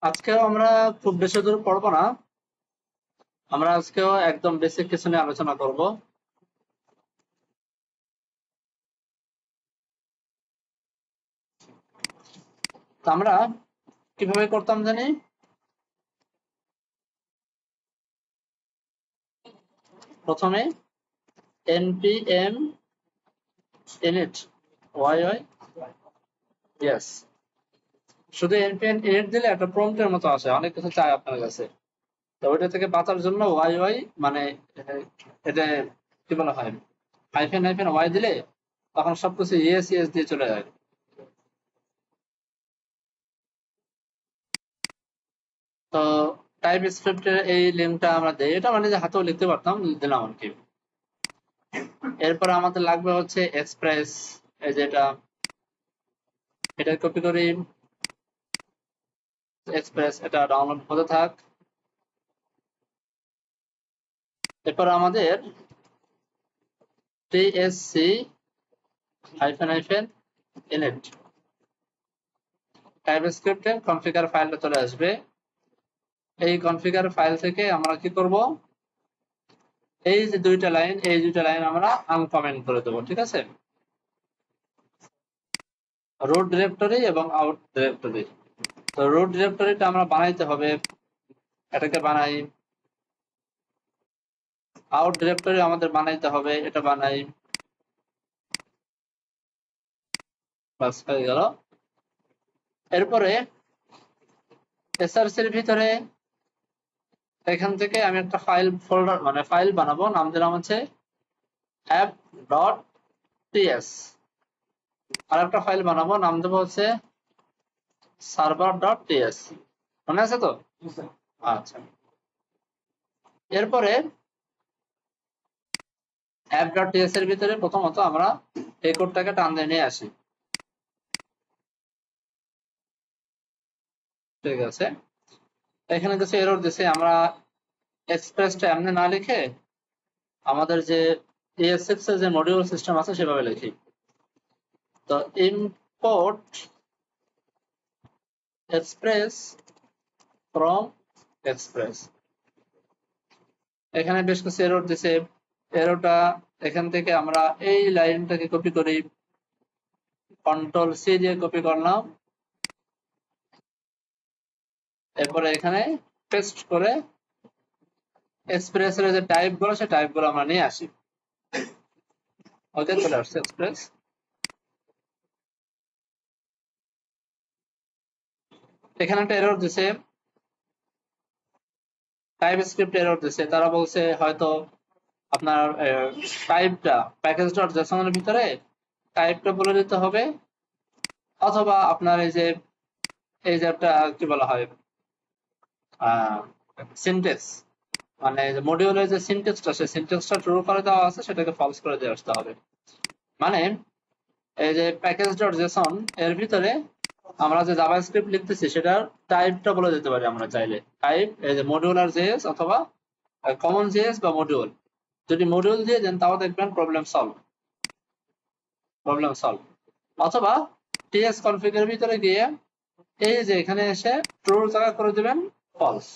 আজকেও আমরা খুব বেশি দূর পড়বো না। আমরা আজকেও একদম বেসিক কিছু নিয়ে আলোচনা করব। তো আমরা কিভাবে করতাম জানি? প্রথমে npm init yy yes, শুধু npm init দিলে একটা প্রম্পটের মতো আসে, অনেক কিছু চায় আপনার কাছে। তো ওইটা থেকে বাঁচার জন্য yy মানে এটা কি বলা হয়, হাইফেন হাইফেন ওয়াই দিলে তখন সবকিছু ইয়েস ইয়েস দিয়ে চলে যায়। তো টাইপ স্ক্রিপ্টের এই লিঙ্কটা আমরা দেই, এটা মানে যে হাতেও লিখতে পারতাম, দিলাম আর কি। এরপর আমাদের লাগবে হচ্ছে এক্সপ্রেস, এই যে এটা কপি করি, এক্সপ্রেস এটা ডাউনলোড হতে থাক। এরপর আমাদের TSC hyphen hyphen init type স্ক্রিপ্টের কনফিগার ফাইলটা চলে আসবে। এই কনফিগার ফাইল থেকে আমরা কি করব, এই যে দুইটা লাইন আমরা আনকমেন্ট করে দেবো, ঠিক আছে। রুট ডিরেক্টরি এবং আউট ডিরেক্টরি। তো রুট ডিরেক্টরিটা আমরা বানাইতে হবে, এটাকে বানাই। আউট ডিরেক্টরি আমাদের বানাইতে হবে, এটা বানাই। বাস হয়ে গেল। এরপরে এসআরসির ভিতরে এখান থেকে আমি একটা ফাইল ফোল্ডার মানে ফাইল বানাবো, নাম দিলাম হচ্ছে অ্যাপ ডট টিএস। আর একটা ফাইল বানাবো, নাম দেবো হচ্ছে সার্ভার ডট টিএস। মনে আছে তো? আচ্ছা। এরপরে অ্যাপ ডট টিএস এর ভিতরে প্রথমত আমরা এই কোডটাকে টান দিয়ে নিয়ে আসি, ঠিক আছে। এখানে কিছু এরর দিছে, আমরা এক্সপ্রেসটা এমনি না লিখে আমাদের যে ES6 এর যে মডিউল সিস্টেম আছে সেভাবে লিখি। তো ইম্পোর্ট এক্সপ্রেস ফ্রম এক্সপ্রেস, এখানে বেশ কিছু এরর দিছে। এররটা এখান থেকে আমরা এই লাইনটাকে কপি করি, কন্ট্রোল সি দিয়ে কপি করলাম, এরপরে এখানে পেস্ট করে এক্সপ্রেসের যে টাইপগুলো সেই টাইপগুলো আমরা নিয়ে আসি। ওকে, চলে আসছে এক্সপ্রেস। এখানে একটা এরর দিছে, টাইপ স্ক্রিপ্ট এরর দিছে। তারা বলছে হয়তো আপনার টাইপটা প্যাকেজ ডট জেসন এর ভিতরে টাইপটা বলে দিতে হবে, অথবা আপনার এই যে একটা কি বলা হয় সিনটেক্স, মানে মডিউলের যে সিনটেক্সটা সেই সিনটেক্সটা ট্রু করে দেওয়া আছে, সেটাকে ফলস করে দিয়ে আসতে হবে। মানে এই যে প্যাকেজ ডট জেসন এর ভিতরে আমরা যে জাভাস্ক্রিপ্ট লিখতেছি সেটার টাইপটা বলে দিতে পারি আমরা চাইলে। টাইপ এই যে মডিউলার জেএস অথবা কমন জেএস বা মডিউল। যদি মডিউল দিয়ে দেন তাও দেখবেন প্রবলেম সলভ। অথবা টিএস কনফিগের ভিতরে গিয়ে এই যে এখানে এসে ট্রুর জায়গা করে দিবেন ফলস,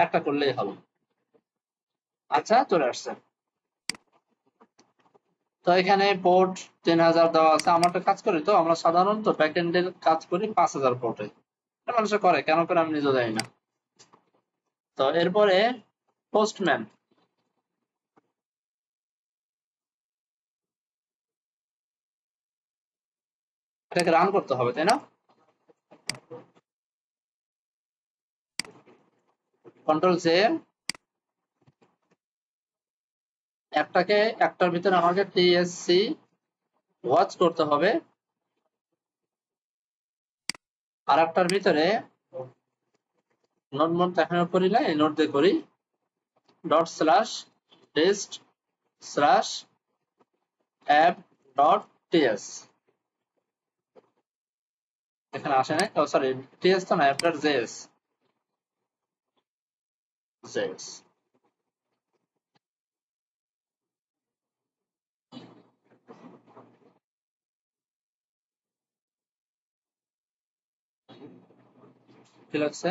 একটা করলেই হবে। আচ্ছা, চলে আসছে। তো এখানে পোর্ট 3000 দেওয়া আছে। আমরা একটা কাজ করি, তো আমরা সাধারণত ব্যাকএন্ডের কাজ করি 5000 পোর্টে। মানুষে করে কেন করে আমি নিজে জানি না। তো এরপরে পোস্টম্যান, এটাকে রান করতে হবে, তাই না? কন্ট্রোল জে, একটার ভিতরে আমাকে টিএসসি ওয়াচ করতে হবে, আর একটার ভিতরে নোট দেখানোর করি না, এই নোট দিয়ে করি dot slash test slash app dot T S. এখানে আসে না, সরি টিএস তো না, অ্যাপ ডট জেএস। জেএস কি লাগছে?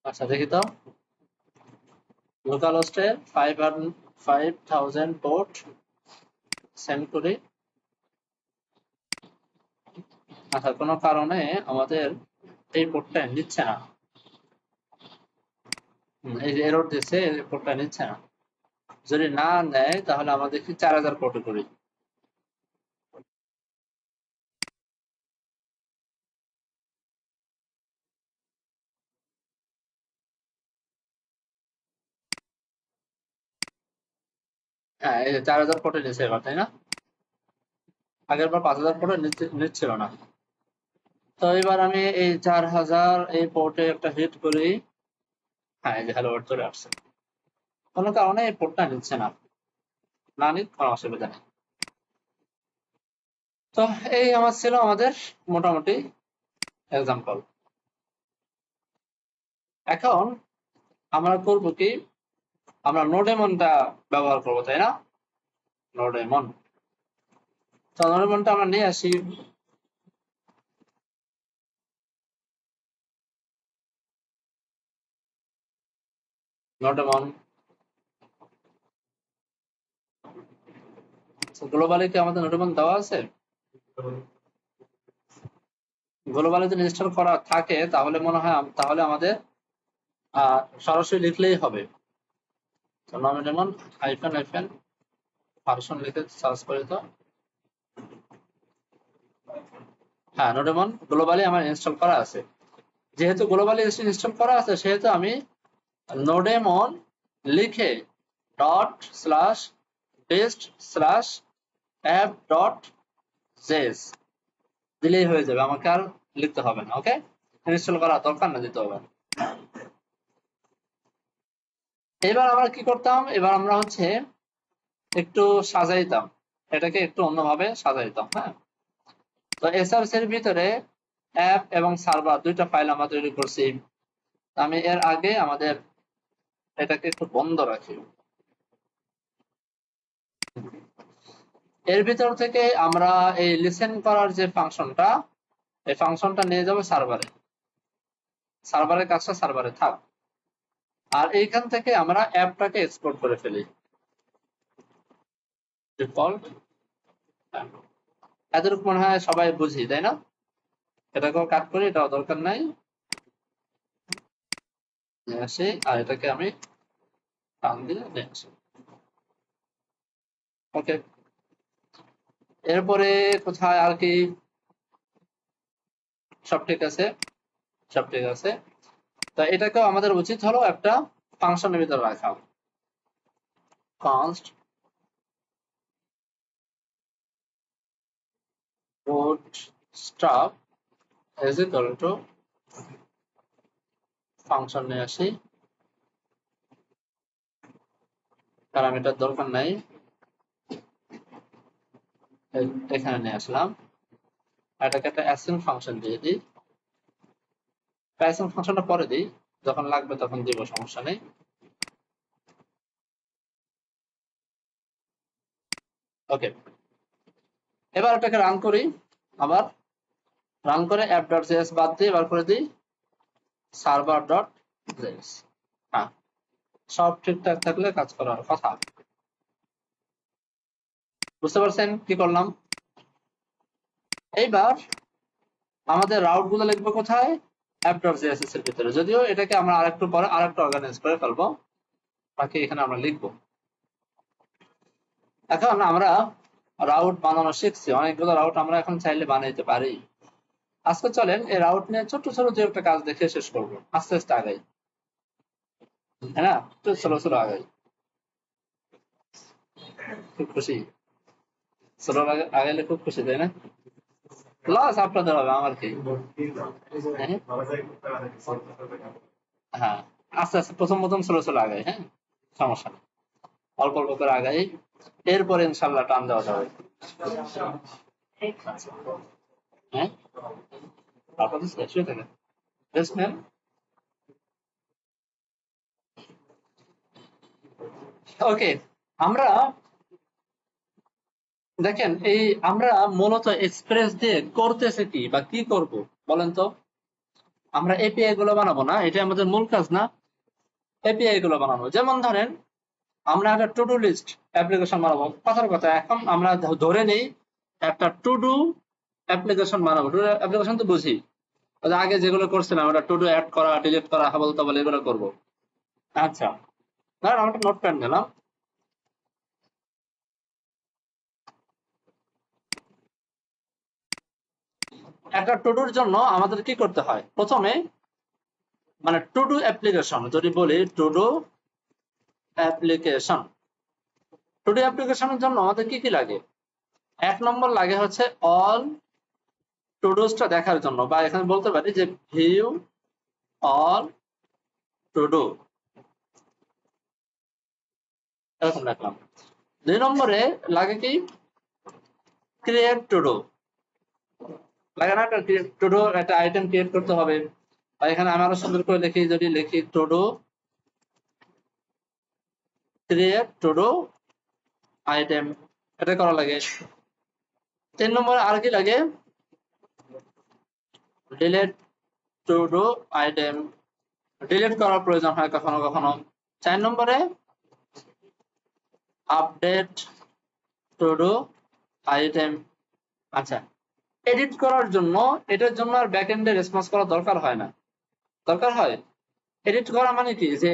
আচ্ছা দেখি তো, লোকাল হোস্টে 5000 পোর্ট সেন্ড করি। আচ্ছা কোনো কারণে আমাদের এই পোর্টটা নিচ্ছে না, এই যে এরর দিচ্ছে, এই পোর্টটা নিচ্ছে না। যদি না নেয় তাহলে আমাদের কি 4000 পোর্টে করি। হ্যাঁ এই যে 4000 পোর্টে নিচ্ছে এবার, তাই না? আগের বার 5000 পোর্টে নিচ্ছিল না। তো এবার আমি এই 4000 এই পোর্টে একটা হিট করি। হ্যাঁ এই যে হ্যালো ওয়ার্ল্ড চলে আসছে। কোনো কারণে এই পোর্টটা নিচ্ছে না, না নিক কোনো অসুবিধা নেই। তো এই আমার ছিল আমাদের মোটামুটি এক্সাম্পল। এখন আমরা করব কি, আমরা নোডেমনটা ব্যবহার করব, তাই না? নোডেমন, তো নোডেমনটা আমরা নিয়ে আসি। নোডেমন গ্লোবালি কি আমাদের নোডেমন দেওয়া আছে? গ্লোবালি যদি ইনস্টল করা থাকে তাহলে মনে হয় তাহলে আমাদের সরাসরি লিখলেই হবে। তো নোডেমন হাইফেন হাইফেন ভার্সন লিখে সার্চ করে তো, হ্যাঁ নোডেমন গ্লোবালি আমার ইনস্টল করা আছে। যেহেতু গ্লোবালি ইনস্টল করা আছে সেহেতু আমি নোডেমন লিখে dot slash test slash app dot JS দিলেই হয়ে যাবে, আমাকে আর লিখতে হবে না। ওকে, ইনস্টল করা দরকার না, দিতে হবে। এবার আমরা কি করতাম, এবার আমরা হচ্ছে একটু সাজাইতাম, এটাকে একটু অন্যভাবে সাজাইতাম। হ্যাঁ, তো এসআরসি এর ভিতরে অ্যাপ এবং সার্ভার দুইটা ফাইল আমরা তৈরি করছি। আমি এর আগে আমাদের এটাকে একটু বন্ধ রাখি। এর ভিতর থেকে আমরা এই লিসেন করার যে ফাংশনটা, এই ফাংশনটা নিয়ে যাবো সার্ভারে, সার্ভারের কাজটা সার্ভারে থাক। আর এইখান থেকে আমরা অ্যাপটাকে এক্সপোর্ট করে ফেলি ডিফল্ট। এতটুকু মনে হয় সবাই বুঝি, তাই না? এটাকেও কাট করি, এটাও দরকার নাই, নিয়ে আসি। আর এটাকে আমি টান দিয়ে নিয়ে আসি। ওকে, এরপরে কোথায় আর কি, সব ঠিক আছে, সব ঠিক আছে। তো এটাকেও আমাদের উচিত হলো একটা ফাংশনের ভিতরে রাখা। const bootstrap is equal to function নিয়ে আসি, প্যারামিটার দরকার নাই, এখানে নিয়ে আসলাম। এটাকে একটা অ্যাসিং ফাংশন দিয়ে দিই, অ্যাসিং ফাংশনটা পরে দিই, যখন লাগবে তখন দিব, সমস্যা নেই। ওকে, এবার এটাকে রান করি, আবার রান করে app.js বাদ দিয়ে এবার করে দিই server.js। হ্যাঁ, সব ঠিকঠাক থাকলে কাজ করার কথা। বুঝতে পারছেন কি করলাম? এইবার আমাদের রাউট গুলো লিখবো কোথায়, app.js এর ভিতরে, যদিও এটাকে আমরা আরেকটু পরে আরেকটু অর্গানাইজ করে ফেলবো, বাকি এখানে আমরা লিখবো। এখন আমরা রাউট বানানো শিখছি, অনেকগুলো রাউট আমরা এখন চাইলে বানাইতে পারি। আজকে চলেন এই রাউট নিয়ে ছোট ছোট যে একটা কাজ দেখে শেষ করবো, আস্তে আস্তে আগাই, হ্যাঁ না? একটু ছোট ছোট আগাই, খুব খুশি, ছোট আগাইলে খুব খুশি, তাই না? লস আপনাদের হবে, আমার কি। হ্যাঁ হ্যাঁ, আস্তে আস্তে প্রথম প্রথম ছোট ছোট আগাই, হ্যাঁ সমস্যা নেই, অল্প অল্প করে আগাই, এরপরে ইনশাল্লাহ টান দেওয়া যাবে। হ্যাঁ, আপনাদের শুয়ে থাকেন, রেস্ট নেন। ওকে, আমরা দেখেন এই আমরা মূলত এক্সপ্রেস দিয়ে করতেছে কি বা কি করব বলেন তো? আমরা এপিআই গুলো বানাবো না, এটা আমাদের মূল কাজ না। এপিআই গুলো বানাবো, যেমন ধরেন আমরা একটা টু ডু লিস্ট অ্যাপ্লিকেশন বানাবো, কথার কথা। এখন আমরা ধরে নেই একটা টু ডু অ্যাপ্লিকেশন বানাবো। টু ডু অ্যাপ্লিকেশন তো বুঝি, আগে যেগুলো করছিলাম আমরা টু ডু অ্যাড করা, ডিলিট করা, হাবল তাবল এগুলো করবো। আচ্ছা, ধরেন আমরা নোটপ্যাড নিলাম। একটা টু ডুর জন্য আমাদের কি করতে হয়? প্রথমে মানে টু ডু অ্যাপ্লিকেশন যদি বলি, to do application, to do অ্যাপ্লিকেশনের জন্য আমাদের কি কি লাগে? এক নম্বর লাগে হচ্ছে অল টু ডুসটা দেখার জন্য, বা এখানে বলতে পারি যে ভিউ অল টু ডু, এরকম রাখলাম। 2 নম্বরে লাগে কি? ক্রিয়েট টু ডু, লাগে না? একটা টু ডু একটা আইটেম ক্রিয়েট করতে হবে। আর এখানে আমি আরো সুন্দর করে লিখি, যদি লিখি to do create two do item, এটা করা লাগে। 3 নম্বরে আর কি লাগে? Delete two do item, delete করার প্রয়োজন হয় কখনো কখনো। 4 নম্বরে আপডেট টু ডু আইটেম। আচ্ছা, এডিট করার জন্য, এটার জন্য আর ব্যাকএন্ডে রেসপন্স করার দরকার হয় না। দরকার হয় এডিট করা মানে কি, যে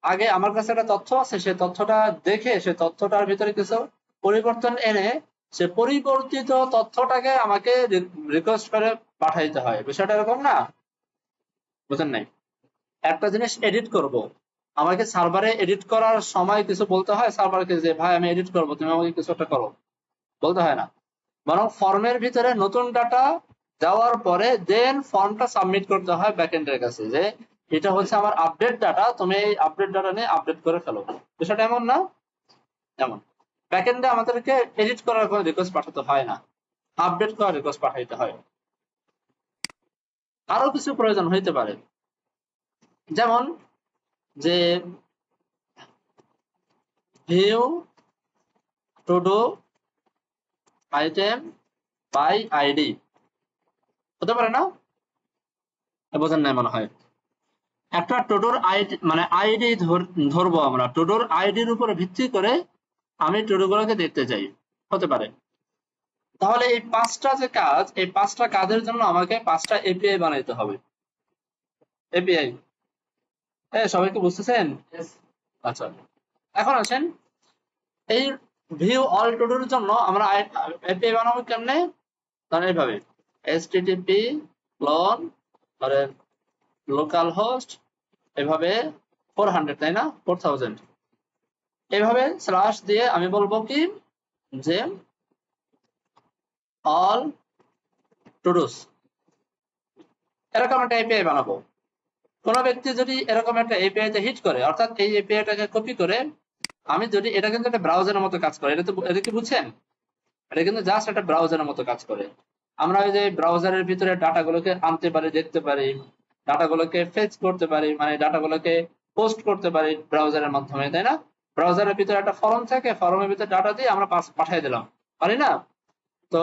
আগে আমার কাছে একটা তথ্য আছে, সে তথ্যটা দেখে সে তথ্যটার ভিতরে কিছু পরিবর্তন এনে সে পরিবর্তিত তথ্যটাকে আমাকে রিকোয়েস্ট করে পাঠাইতে হয়। বিষয়টা এরকম না? বুঝেন নাই? একটা জিনিস এডিট করব, আমাকে সার্ভারে এডিট করার সময় কিছু বলতে হয় সার্ভারকে, যে ভাই আমি এডিট করব, তুমি আমাকে কিছু একটা করো, বলতে হয় না। বরং ফর্মের ভিতরে নতুন ডাটা দেওয়ার পরে দেন ফর্মটা সাবমিট করতে হয় ব্যাকএন্ডের কাছে, যে এটা হচ্ছে আমার আপডেট ডাটা, তুমি এই আপডেট ডাটা নিয়ে আপডেট করে ফেলো। বিষয়টা এমন না? এমন। ব্যাকএন্ডে আমাদেরকে এডিট করার কোনো রিকোয়েস্ট পাঠাতে হয় না, আপডেট করার রিকোয়েস্ট পাঠাইতে হয়। আরো কিছু প্রয়োজন হইতে পারে, যেমন যে view to do item by ID, হতে পারে না? বোঝেন নাই মনে হয়। একটা টোটোর আইডি মানে আইডি ধরবো আমরা, টোটোর আইডির উপরে ভিত্তি করে আমি টোটো গুলোকে দেখতে চাই, হতে পারে। তাহলে এই 5টা যে কাজ, এই 5টা কাজের জন্য আমাকে 5টা এপিআই বানাইতে হবে। এপিআই, সবাইকে বুঝতেছেন? আচ্ছা, এখন আসেন এই ভিউ অল টোটোর জন্য আমরা এপিআই বানাবো কেমনে? ধরেন এইভাবে http ক্লোন ধরেন লোকাল হোস্ট, এভাবে 400, তাই না? 4000, এভাবে স্ল্যাশ দিয়ে আমি বলবো কি, যে অল টুডুস, এরকম একটা এপিআই বানাবো। কোন ব্যক্তি যদি এরকম একটা এপিআই তে হিট করে, অর্থাৎ এই এপিআইটাকে কপি করে, আমি যদি, এটা কিন্তু একটা ব্রাউজারের মতো কাজ করে, এটা কি বুঝছেন? এটা কিন্তু জাস্ট একটা ব্রাউজারের মতো কাজ করে। আমরা ওই যে ব্রাউজারের ভিতরে ডাটাগুলোকে আনতে পারি, দেখতে পারি, ডাটাগুলোকে ফেচ করতে পারি, মানে ডাটাগুলোকে পোস্ট করতে পারি ব্রাউজারের মাধ্যমে, তাই না? ব্রাউজারের ভিতরে একটা ফর্ম থাকে, ফর্মের ভিতরে ডাটা দিয়ে আমরা পাঠিয়ে দিলাম, পারি না? তো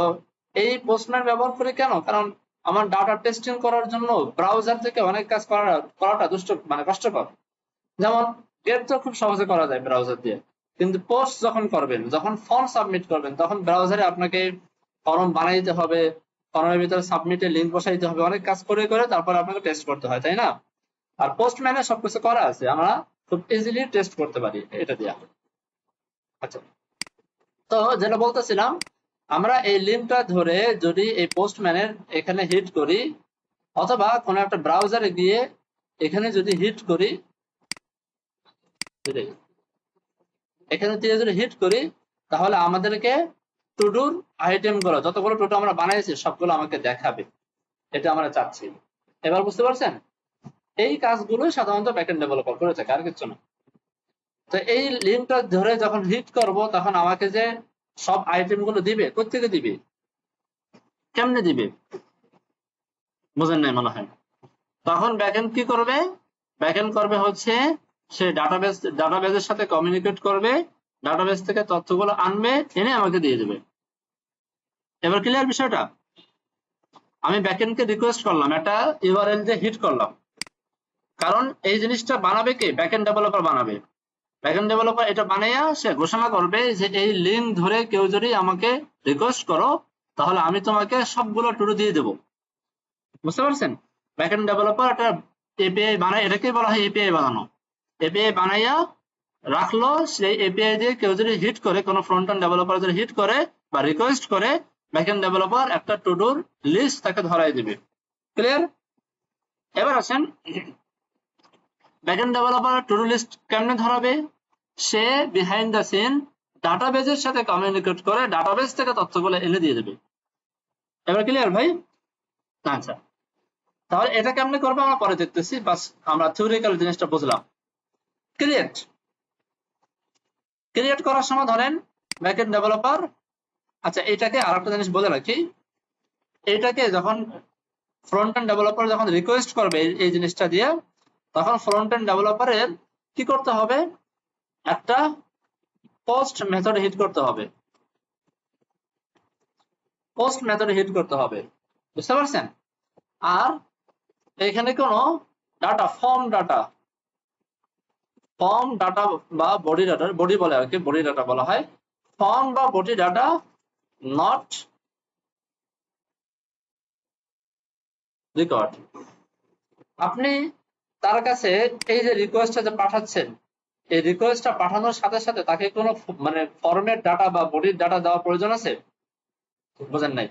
এই পোস্টম্যান ব্যবহার করি কেন? কারণ আমার ডাটা টেস্টিং করার জন্য ব্রাউজার থেকে অনেক কাজ করাটা মানে কষ্টকর। যেমন গেট তো খুব সহজে করা যায় ব্রাউজার দিয়ে, কিন্তু পোস্ট যখন করবেন, যখন ফর্ম সাবমিট করবেন, তখন ব্রাউজারে আপনাকে ফর্ম বানাইতে হবে, ফর্মের ভিতরে সাবমিটে লিঙ্ক বসাইতে হবে, অনেক কাজ করে করে তারপর আপনাকে টেস্ট করতে হয়, তাই না? আর পোস্টম্যানে সবকিছু করা আছে, আমরা খুব ইজিলি টেস্ট করতে পারি এটা দিয়ে। আচ্ছা, তো যেটা বলতেছিলাম, আমরা এই লিঙ্কটা ধরে যদি এই পোস্টম্যানের এখানে হিট করি, অথবা কোনো একটা ব্রাউজারে গিয়ে এখানে যদি হিট করি, এখানে দিয়ে যদি হিট করি, তাহলে আমাদেরকে টুডুর আইটেম গুলো, যতগুলো টুডু আমরা বানাইছি সবগুলো আমাকে দেখাবে। এটা আমরা চাচ্ছি। এবার বুঝতে পারছেন? এই কাজগুলো সাধারণত ব্যাকএন্ড ডেভেলপার করে থাকে, আর কিছু না। তো এই লিঙ্কটা ধরে যখন হিট করব, তখন আমাকে যে সব আইটেম গুলো দিবে, কোথেকে দিবে, কেমনে দিবে? বুঝেন নাই মনে হয়। তখন ব্যাকএন্ড কি করবে? ব্যাকএন্ড করবে হচ্ছে সে ডাটাবেজের সাথে কমিউনিকেট করবে, ডাটাবেজ থেকে তথ্যগুলো আনবে, এনে আমাকে দিয়ে দেবে। এবার ক্লিয়ার বিষয়টা? আমি ব্যাকএন্ডকে রিকোয়েস্ট করলাম, একটা ইউআরএল দিয়ে হিট করলাম, কারণ এই জিনিসটা বানাবে কে? ব্যাকএন্ড ডেভেলপার বানাবে। ব্যাকএন্ড ডেভেলপার এটা বানাইয়া সে ঘোষণা করবে যে এই লিঙ্ক ধরে কেউ যদি আমাকে রিকোয়েস্ট করো তাহলে আমি তোমাকে সবগুলো টুডু দিয়ে দেবো। বুঝতে পারছেন? ব্যাকএন্ড ডেভেলপার একটা এপিআই বানায়, এটাকে বলা হয় এপিআই বানানো। এপিআই বানাইয়া রাখলো, সেই এপিআই দিয়ে কেউ যদি হিট করে, কোনো ফ্রন্ট এন্ড ডেভেলপার যদি হিট করে বা রিকোয়েস্ট করে, ব্যাকএন্ড ডেভেলপার একটা টুডুর লিস্ট তাকে ধরাই দিবে। ক্লিয়ার? এবার আসেন, ব্যাকএন্ড ডেভেলপার টুডু লিস্ট কেমনে ধরাবে? সে বিহাইন্ড দ্য সিন ডাটাবেজের সাথে কমিউনিকেট করে ডাটাবেজ থেকে তথ্যগুলো এনে দিয়ে দেবে। এবার ক্লিয়ার ভাই? আচ্ছা, তাহলে এটা কেমনে করবে আমরা পরে দেখতেছি, বাস আমরা থিওরিক্যাল জিনিসটা বুঝলাম। ক্রিয়েট করার সময় ধরেন ব্যাকএন্ড ডেভেলপার, আচ্ছা এটাকে আরেকটা জিনিস বলে রাখি, এটাকে যখন ফ্রন্ট এন্ড ডেভেলপার যখন রিকোয়েস্ট করবে এই জিনিসটা দিয়ে, তখন ফ্রন্ট এন্ড ডেভেলপারের কি করতে হবে? একটা পোস্ট মেথড হিট করতে হবে। পোস্ট মেথড হিট করতে হবে, বুঝতে পারছেন? আর এখানে কোনো ডাটা, ফর্ম ডাটা বা বডি ডাটা, বডি বলে আর কি, বডি ডাটা বলা হয়, ফর্ম বা বডি ডাটা নট রেকর্ড। আপনি তার কাছে এই যে রিকোয়েস্টটা যে পাঠাচ্ছেন, এই রিকোয়েস্টটা পাঠানোর সাথে সাথে তাকে কোনো মানে ফর্মেট ডাটা বা বডির ডাটা দেওয়ার প্রয়োজন আছে? বোঝেন নাই?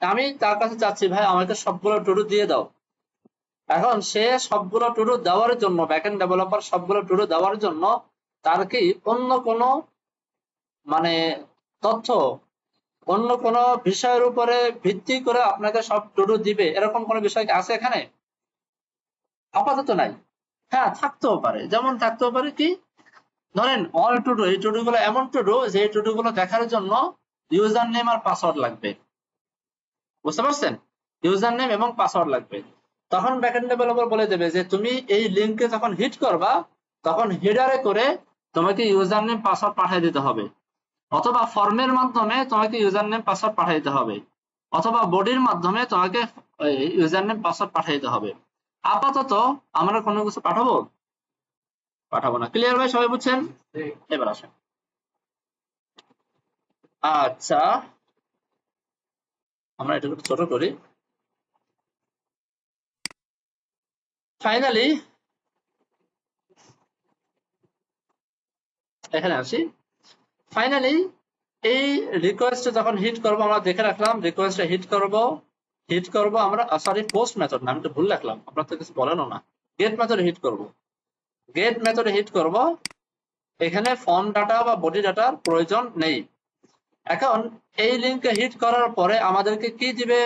আমি তার কাছে চাচ্ছি ভাই আমাকে সবগুলো টুডু দিয়ে দাও, এখন সে সবগুলো টুডু দেওয়ার জন্য, ব্যাকএন্ড ডেভেলপার সবগুলো টুডু দেওয়ার জন্য তার কি অন্য কোনো মানে তথ্য, অন্য কোনো বিষয়ের উপরে ভিত্তি করে আপনাকে সব টুডু দিবে, এরকম কোনো বিষয় কি আছে এখানে? আপাতত নাই। হ্যাঁ, থাকতেও পারে, যেমন থাকতেও পারে কি, ধরেন অল টুডু, এই টুডু গুলো এমন টুডু যে টুডু গুলো দেখার জন্য ইউজার নেম আর পাসওয়ার্ড লাগবে। বুঝতে পারছেন? ইউজার নেম এবং পাসওয়ার্ড লাগবে। তখন ব্যাকএন্ড ডেভেলপার বলে দেবে যে তুমি এই লিঙ্কে যখন হিট করবা তখন হেডারে করে তোমাকে ইউজার নেম পাসওয়ার্ড পাঠিয়ে দিতে হবে, অথবা ফর্মের মাধ্যমে তোমাকে ইউজার নেম পাসওয়ার্ড পাঠিয়ে দিতে হবে, অথবা বডির মাধ্যমে তোমাকে ইউজার নেম পাসওয়ার্ড পাঠিয়ে দিতে হবে। আপাতত আমরা কোনো কিছু পাঠাবো না। ক্লিয়ার ভাই? সবাই বুঝছেন? এবার আসেন, আচ্ছা আমরা এটা একটু ছোট করি। ফাইনালি এখানে আসি। ফাইনালি এই রিকোয়েস্ট যখন হিট করব, আমরা দেখে রাখলাম রিকোয়েস্টে হিট করব আমরা, সরি পোস্ট মেথড না, আমি তো ভুল রাখলাম, আপনার তো কিছু বলেনও না। গেট মেথড হিট করব, গেট মেথডে হিট করব। এখানে ফর্ম ডাটা বা বডি ডাটার প্রয়োজন নেই। এখন এই লিঙ্কে হিট করার পরে আমাদেরকে কি দিবে?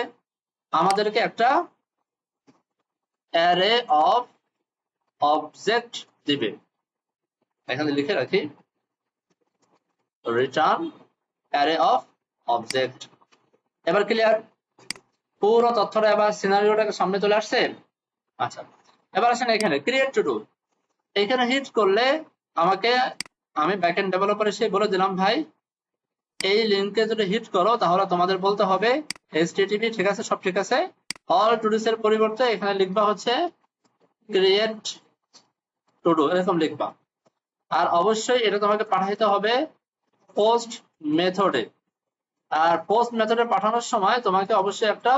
আমাদেরকে একটা অ্যারে অফ অবজেক্ট দিবে। এখানে লিখে রাখি, রিটার্ন অ্যারে অফ অবজেক্ট। এবার ক্লিয়ার? পুরো তথ্যটা এবার সিনারিওটাকে সামনে চলে আসছে। আচ্ছা, এবার আসেন এখানে ক্রিয়েট টু ডু। এখানে হিট করলে আমি ব্যাকএন্ড ডেভেলপার এসে বলে দিলাম ভাই এই লিঙ্কে যদি হিট করো তাহলে তোমাদের বলতে হবে HTTP, ঠিক আছে, সব ঠিক আছে। অল টুডুস এর পরিবর্তে এখানে লিখবা হচ্ছে ক্রিয়েট টু ডু, এরকম লিখবা। আর অবশ্যই এটা তোমাকে পাঠাইতে হবে পোস্ট মেথডে। আর পোস্ট মেথডে পাঠানোর সময় তোমাকে অবশ্যই একটা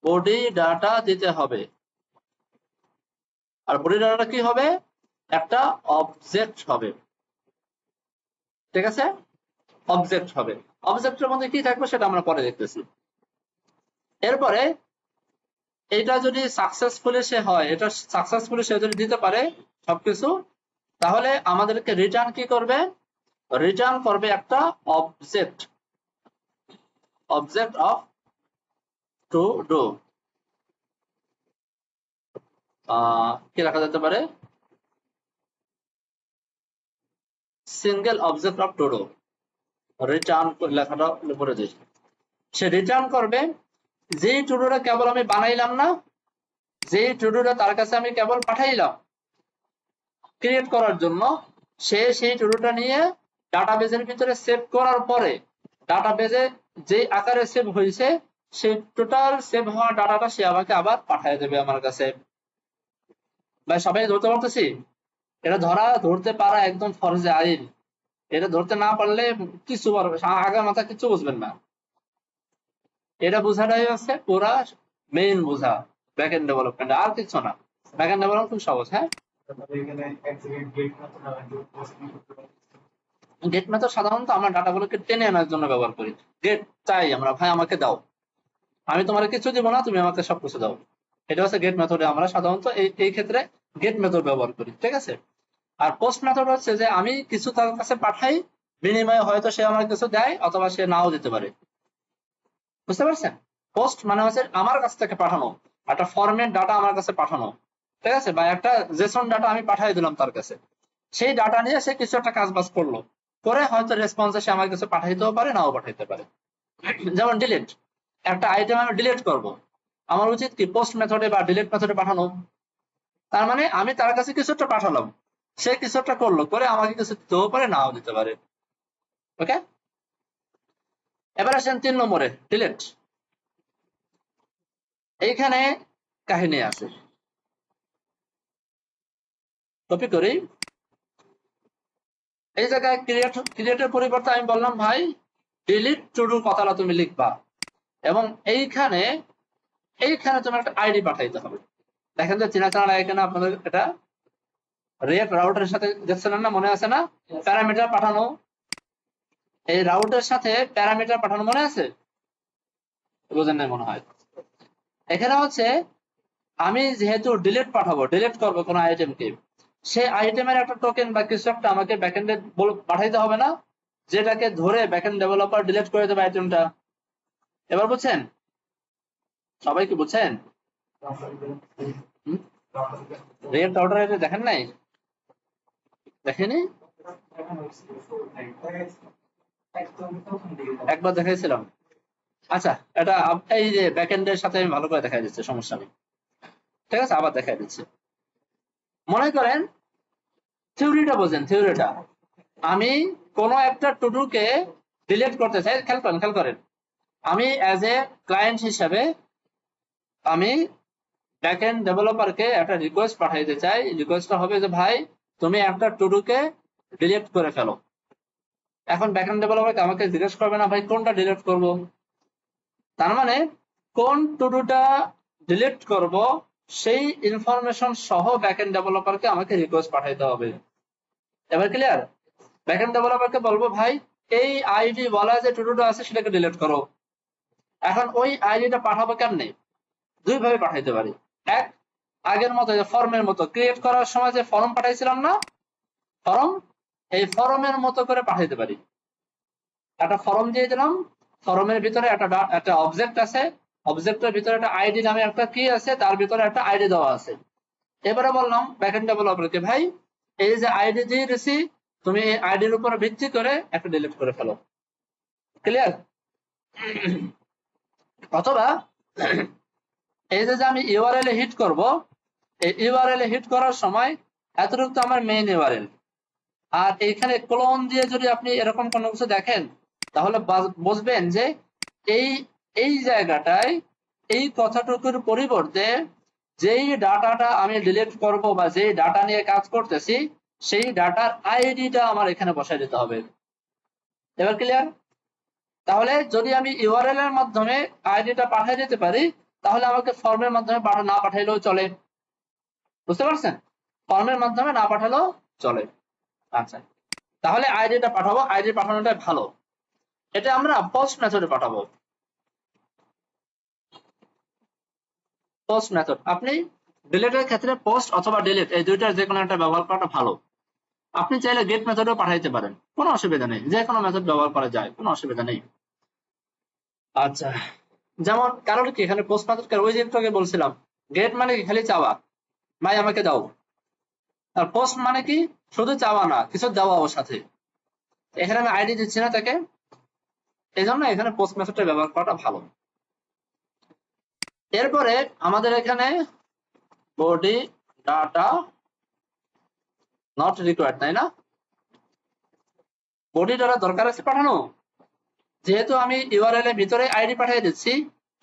বডি ডাটা দিতে হবে। আর বডি ডাটাটা কি হবে? একটা অবজেক্ট হবে, ঠিক আছে, অবজেক্ট হবে। অবজেক্টের মধ্যে কি থাকবে সেটা আমরা পরে দেখতেছি। এরপরে এটা যদি সাকসেসফুলি সে হয়, এটা সাকসেসফুলি সে যদি দিতে পারে সবকিছু, তাহলে আমাদেরকে রিটার্ন কি করবে? রিটার্ন করবে একটা অবজেক্ট অফ টু ডু। কি রাখা যেতে পারে? Single object of to do. Return লেখাটা উপরে দিই। সে রিটার্ন করবে যেই টুডুটা কেবল আমি বানাইলাম না, যেই টুডুটা তার কাছে আমি কেবল পাঠাইলাম ক্রিয়েট করার জন্য, সে সেই টুডুটা নিয়ে ডাটাবেজের ভিতরে সেভ করার পরে ডাটাবেজে যে আকারে সেভ হয়েছে সেই টোটাল সেভ হওয়া ডাটাটা সে আমাকে আবার পাঠিয়ে দেবে আমার কাছে। ভাই সবাই ধরতে পারতেছি? এটা ধরতে পারা একদম ফরজে আইন। এটা ধরতে না পারলে কিছু পারবে আগা মাথা কিছু বুঝবেন না। এটা বোঝাটাই হচ্ছে পুরা মেইন বোঝা ব্যাকএন্ড ডেভেলপমেন্ট, আর কিছু না। ব্যাকএন্ড ডেভেলপমেন্ট খুব সহজ। হ্যাঁ, গেট মেথড সাধারণত আমরা ডাটাগুলোকে টেনে আনার জন্য ব্যবহার করি। গেট চাই আমরা, ভাই আমাকে দাও, আমি তোমার কিছু দিব না, তুমি আমাকে সবকিছু দাও। এটা হচ্ছে গেট মেথডে আমরা সাধারণত এই ক্ষেত্রে গেট মেথড ব্যবহার করি, ঠিক আছে। আর পোস্ট মেথড হচ্ছে যে আমি কিছু তার কাছে পাঠাই, বিনিময়ে হয়তো সে আমার কিছু দেয় অথবা সে নাও দিতে পারে। বুঝতে পারছেন? পোস্ট মানে হচ্ছে আমার কাছ থেকে পাঠানো একটা ফরম্যাট ডাটা আমার কাছে পাঠানো, ঠিক আছে, বা একটা জেসন ডাটা আমি পাঠিয়ে দিলাম তার কাছে, সেই ডাটা নিয়ে সে কিছু একটা কাজ বাজ করলো, করে হয়তো রেসপন্সে সে আমার কাছে পাঠাইতেও পারে, নাও পাঠাইতে পারে। যেমন ডিলিট, একটা আইটেম আমি ডিলিট করব, আমার উচিত কি পোস্ট মেথডে বা ডিলিট মেথডে পাঠানো। তার মানে আমি তার কাছে কিছু একটা পাঠালাম, সে কিছু একটা করলো, করে আমাকে কিছু দিতেও পারে, নাও দিতে পারে। ওকে, এবার আসেন 3 নম্বরে, ডিলিট। এইখানে কাহিনী আছে, কপি করি। এই জায়গায় ক্রিয়েটের পরিবর্তে আমি বললাম ভাই ডিলিট টু ডু কথাটা তুমি লিখবা, এবং এইখানে তুমি একটা আইডি পাঠাইতে হবে। দেখেন যে চেনা চেনা লাগে কিনা আপনাদের, এটা রিয়েক্ট রাউটারের সাথে দেখছেন না, মনে আছে না? প্যারামিটার পাঠানো, এই রাউটের সাথে প্যারামিটার পাঠানো মনে আছে? বুঝেন নাই মনে হয়। এখানে হচ্ছে আমি যেহেতু ডিলিট পাঠাবো, ডিলিট করবো কোনো আইটেমকে, সেই আইটেমের একটা টোকেন বা কিছু একটা আমাকে ব্যাকএন্ডে পাঠাইতে হবে না, যেটাকে ধরে ব্যাকএন্ড ডেভেলপার ডিলিট করে দেবে আইটেমটা। এবার বুঝছেন? সবাই কি বুঝছেন? রিয়েক্ট রাউটার দেখেন নাই? দেখেনি? একবার দেখাইছিলাম। আচ্ছা, এটা এই যে ব্যাকএন্ডের সাথে আমি ভালো করে দেখাই দিচ্ছি, সমস্যা নেই, ঠিক আছে, আবার দেখাই দিচ্ছি। মনে করেন থিওরিটা বোঝেন, থিওরিটা আমি কোন একটা টুডুকে ডিলিট করতে চাই, খেয়াল করেন, আমি অ্যাজ এ ক্লায়েন্ট হিসাবে আমি ব্যাকএন্ড ডেভেলপারকে একটা রিকোয়েস্ট পাঠাইতে চাই। রিকোয়েস্টটা হবে যে ভাই তুমি একটা টুডুকে ডিলিট করে ফেলো। এখন ব্যাকএন্ড ডেভেলপারকে আমাকে জিজ্ঞেস করবে না ভাই কোনটা ডিলিট করব, তার মানে কোন টুডুটা ডিলিট করব সেই ইনফরমেশন সহ ব্যাকএন্ড ডেভেলপারকে আমাকে রিকোয়েস্ট পাঠাইতে হবে। এবার ক্লিয়ার? ব্যাকএন্ড ডেভেলপারকে বলবো ভাই এই আইডি বলা যে টুডুটা আছে সেটাকে ডিলিট করো। এখন ওই আইডিটা পাঠাবো কেমনে? দুই ভাবে পাঠাইতে পারি। এক, আগের মতো ফর্মের মতো ক্রিয়েট করার সময় যে ফর্ম পাঠাইছিলাম না, ফর্ম, এই ফর্মের মতো করে পাঠাইতে পারি। একটা ফর্ম দিয়ে দিলাম, ফর্মের ভিতরে একটা অবজেক্ট আছে, অবজেক্টের ভিতরে একটা আইডি নামে একটা কি আছে, তার ভিতরে একটা আইডি দেওয়া আছে। এবারে বললাম ব্যাকএন্ড ডেভেলপারকে ভাই এই যে আইডি দিয়ে দিছি, তুমি এই আইডির উপর ভিত্তি করে একটা ডিলিট করে ফেলো। ক্লিয়ার? অথবা এই যে আমি ইউআরএল এ হিট করব, এই ইউআরএল এ হিট করার সময় এতটুকু তো আমার মেইন ইউআরএল, আর এইখানে ক্লোন দিয়ে যদি আপনি এরকম কোনো কিছু দেখেন তাহলে বুঝবেন যে এই এই জায়গাটায় এই কথাটুকুর পরিবর্তে যেই ডাটাটা আমি ডিলিট করব বা যেই ডাটা নিয়ে কাজ করতেছি সেই ডাটার আইডিটা আমার এখানে বসাই দিতে হবে। এবার ক্লিয়ার? তাহলে যদি আমি ইউআরএল এর মাধ্যমে আইডিটা পাঠিয়ে দিতে পারি তাহলে আমাকে ফর্মের মাধ্যমে না পাঠাইলেও চলে। বুঝতে পারছেন? ফর্মের মাধ্যমে না পাঠালেও চলে। আচ্ছা, তাহলে আইডিটা পাঠাবো, আইডি পাঠানোটা ভালো। এটা আমরা পোস্ট মেথডে পাঠাবো। পোস্ট মেথড আপনি ডিলিটের ক্ষেত্রে পোস্ট অথবা ডিলিট এই দুইটার যে কোনো একটা ব্যবহার করাটা ভালো। আপনি চাইলে গেট মেথডেও পাঠাইতে পারেন, কোনো অসুবিধা নেই, যে কোনো মেথড ব্যবহার করা যায়, কোনো অসুবিধা নেই। আচ্ছা, যেমন কারণ কি এখানে পোস্ট মেথড, ওই যে একটু আগে বলছিলাম গেট মানে কি খালি চাওয়া, ভাই আমাকে দাও, আর পোস্ট মানে কি শুধু চাওয়া না, কিছু দেওয়া ওর সাথে। এখানে আমি আইডি দিচ্ছি না তাকে, এই জন্য এখানে পোস্ট মেথডটা ব্যবহার করাটা ভালো। এরপরে আমাদের এখানে বডি ডাটা নট রিকোয়ার্ড, তাই না? বডি ডাটা দরকার আছে পাঠানো, যেহেতু আমি ইউআরএল এর ভিতরে আইডি পাঠিয়ে দিচ্ছি,